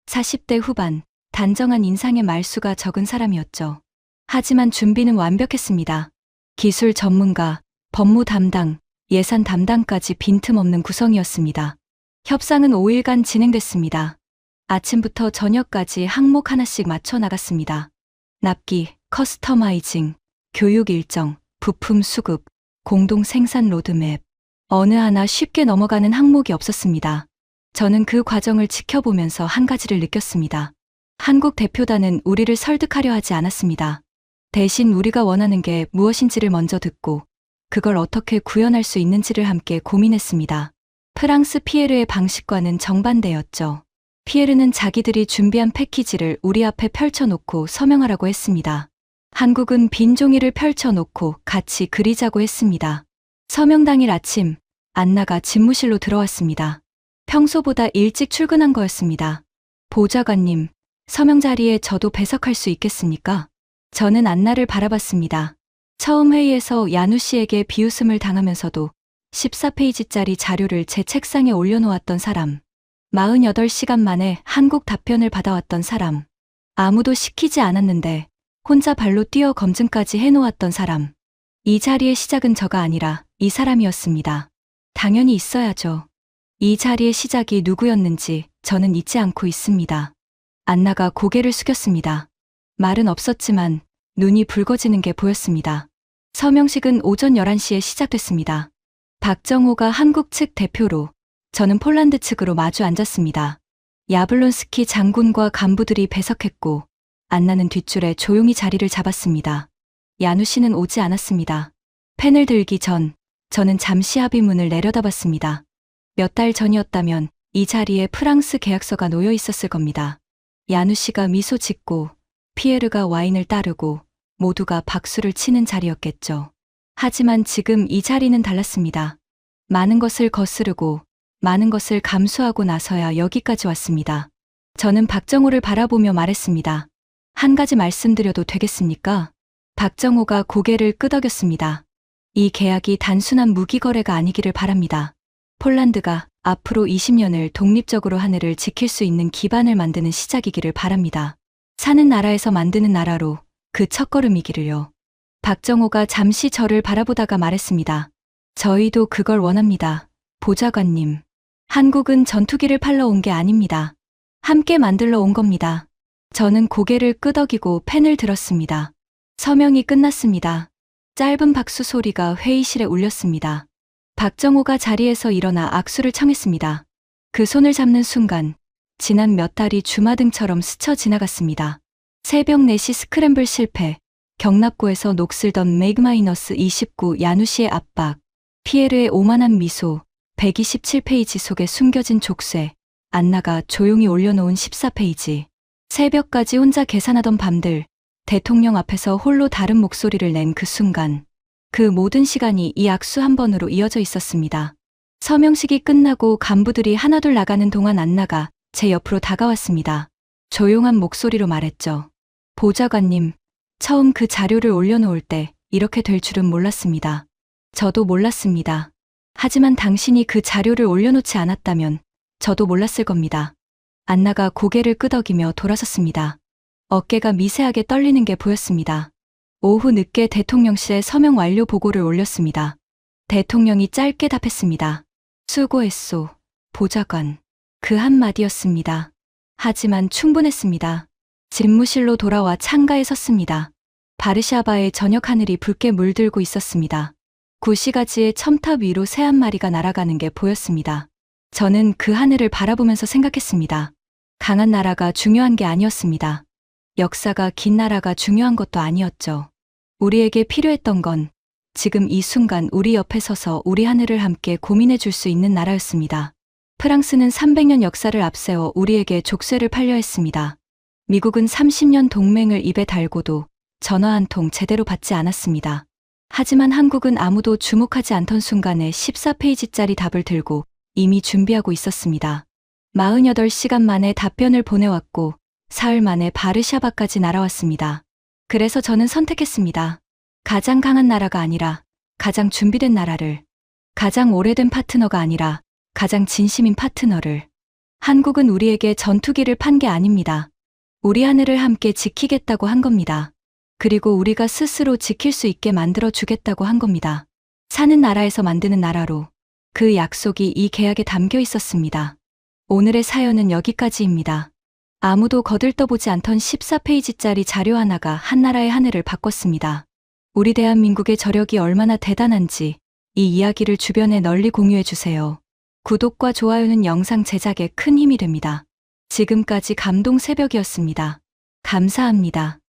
40대 후반, 단정한 인상의 말수가 적은 사람이었죠. 하지만 준비는 완벽했습니다. 기술 전문가, 법무 담당, 예산 담당까지 빈틈없는 구성이었습니다. 협상은 5일간 진행됐습니다. 아침부터 저녁까지 항목 하나씩 맞춰 나갔습니다. 납기, 커스터마이징, 교육 일정, 부품 수급, 공동 생산 로드맵. 어느 하나 쉽게 넘어가는 항목이 없었습니다. 저는 그 과정을 지켜보면서 한 가지를 느꼈습니다. 한국 대표단은 우리를 설득하려 하지 않았습니다. 대신 우리가 원하는 게 무엇인지를 먼저 듣고 그걸 어떻게 구현할 수 있는지를 함께 고민했습니다. 프랑스 피에르의 방식과는 정반대였죠. 피에르는 자기들이 준비한 패키지를 우리 앞에 펼쳐놓고 서명하라고 했습니다. 한국은 빈 종이를 펼쳐놓고 같이 그리자고 했습니다. 서명 당일 아침, 안나가 집무실로 들어왔습니다. 평소보다 일찍 출근한 거였습니다. 보좌관님, 서명 자리에 저도 배석할 수 있겠습니까? 저는 안나를 바라봤습니다. 처음 회의에서 야누 씨에게 비웃음을 당하면서도 14페이지짜리 자료를 제 책상에 올려놓았던 사람. 48시간 만에 한국 답변을 받아왔던 사람. 아무도 시키지 않았는데 혼자 발로 뛰어 검증까지 해놓았던 사람. 이 자리의 시작은 저가 아니라 이 사람이었습니다. 당연히 있어야죠. 이 자리의 시작이 누구였는지 저는 잊지 않고 있습니다. 안나가 고개를 숙였습니다. 말은 없었지만 눈이 붉어지는 게 보였습니다. 서명식은 오전 11시에 시작됐습니다. 박정호가 한국 측 대표로, 저는 폴란드 측으로 마주 앉았습니다. 야블론스키 장군과 간부들이 배석했고 안나는 뒷줄에 조용히 자리를 잡았습니다. 야누 씨는 오지 않았습니다. 펜을 들기 전 저는 잠시 합의문을 내려다봤습니다. 몇 달 전이었다면 이 자리에 프랑스 계약서가 놓여 있었을 겁니다. 야누 씨가 미소 짓고 피에르가 와인을 따르고 모두가 박수를 치는 자리였겠죠. 하지만 지금 이 자리는 달랐습니다. 많은 것을 거스르고 많은 것을 감수하고 나서야 여기까지 왔습니다. 저는 박정호를 바라보며 말했습니다. 한 가지 말씀드려도 되겠습니까? 박정호가 고개를 끄덕였습니다. 이 계약이 단순한 무기 거래가 아니기를 바랍니다. 폴란드가 앞으로 20년을 독립적으로 하늘을 지킬 수 있는 기반을 만드는 시작이기를 바랍니다. 사는 나라에서 만드는 나라로 그 첫걸음이기를요. 박정호가 잠시 저를 바라보다가 말했습니다. 저희도 그걸 원합니다. 보좌관님. 한국은 전투기를 팔러 온 게 아닙니다. 함께 만들러 온 겁니다. 저는 고개를 끄덕이고 펜을 들었습니다. 서명이 끝났습니다. 짧은 박수 소리가 회의실에 울렸습니다. 박정호가 자리에서 일어나 악수를 청했습니다. 그 손을 잡는 순간 지난 몇 달이 주마등처럼 스쳐 지나갔습니다. 새벽 4시 스크램블 실패, 경납고에서 녹슬던 매그마이너스 29 야누시의 압박, 피에르의 오만한 미소, 127페이지 속에 숨겨진 족쇄, 안나가 조용히 올려놓은 14페이지. 새벽까지 혼자 계산하던 밤들, 대통령 앞에서 홀로 다른 목소리를 낸 그 순간. 그 모든 시간이 이 악수 한 번으로 이어져 있었습니다. 서명식이 끝나고 간부들이 하나둘 나가는 동안 안나가 제 옆으로 다가왔습니다. 조용한 목소리로 말했죠. 보좌관님, 처음 그 자료를 올려놓을 때 이렇게 될 줄은 몰랐습니다. 저도 몰랐습니다. 하지만 당신이 그 자료를 올려놓지 않았다면 저도 몰랐을 겁니다. 안나가 고개를 끄덕이며 돌아섰습니다. 어깨가 미세하게 떨리는 게 보였습니다. 오후 늦게 대통령실에 서명 완료 보고를 올렸습니다. 대통령이 짧게 답했습니다. 수고했소, 보좌관. 그 한마디였습니다. 하지만 충분했습니다. 집무실로 돌아와 창가에 섰습니다. 바르샤바의 저녁 하늘이 붉게 물들고 있었습니다. 구시가지의 첨탑 위로 새 한 마리가 날아가는 게 보였습니다. 저는 그 하늘을 바라보면서 생각했습니다. 강한 나라가 중요한 게 아니었습니다. 역사가 긴 나라가 중요한 것도 아니었죠. 우리에게 필요했던 건 지금 이 순간 우리 옆에 서서 우리 하늘을 함께 고민해 줄 수 있는 나라였습니다. 프랑스는 300년 역사를 앞세워 우리에게 족쇄를 팔려 했습니다. 미국은 30년 동맹을 입에 달고도 전화 한 통 제대로 받지 않았습니다. 하지만 한국은 아무도 주목하지 않던 순간에 14페이지짜리 답을 들고 이미 준비하고 있었습니다. 48시간 만에 답변을 보내왔고 사흘 만에 바르샤바까지 날아왔습니다. 그래서 저는 선택했습니다. 가장 강한 나라가 아니라 가장 준비된 나라를, 가장 오래된 파트너가 아니라 가장 진심인 파트너를. 한국은 우리에게 전투기를 판 게 아닙니다. 우리 하늘을 함께 지키겠다고 한 겁니다. 그리고 우리가 스스로 지킬 수 있게 만들어 주겠다고 한 겁니다. 사는 나라에서 만드는 나라로. 그 약속이 이 계약에 담겨 있었습니다. 오늘의 사연은 여기까지입니다. 아무도 거들떠보지 않던 14페이지짜리 자료 하나가 한 나라의 하늘을 바꿨습니다. 우리 대한민국의 저력이 얼마나 대단한지 이 이야기를 주변에 널리 공유해 주세요. 구독과 좋아요는 영상 제작에 큰 힘이 됩니다. 지금까지 감동 새벽이었습니다. 감사합니다.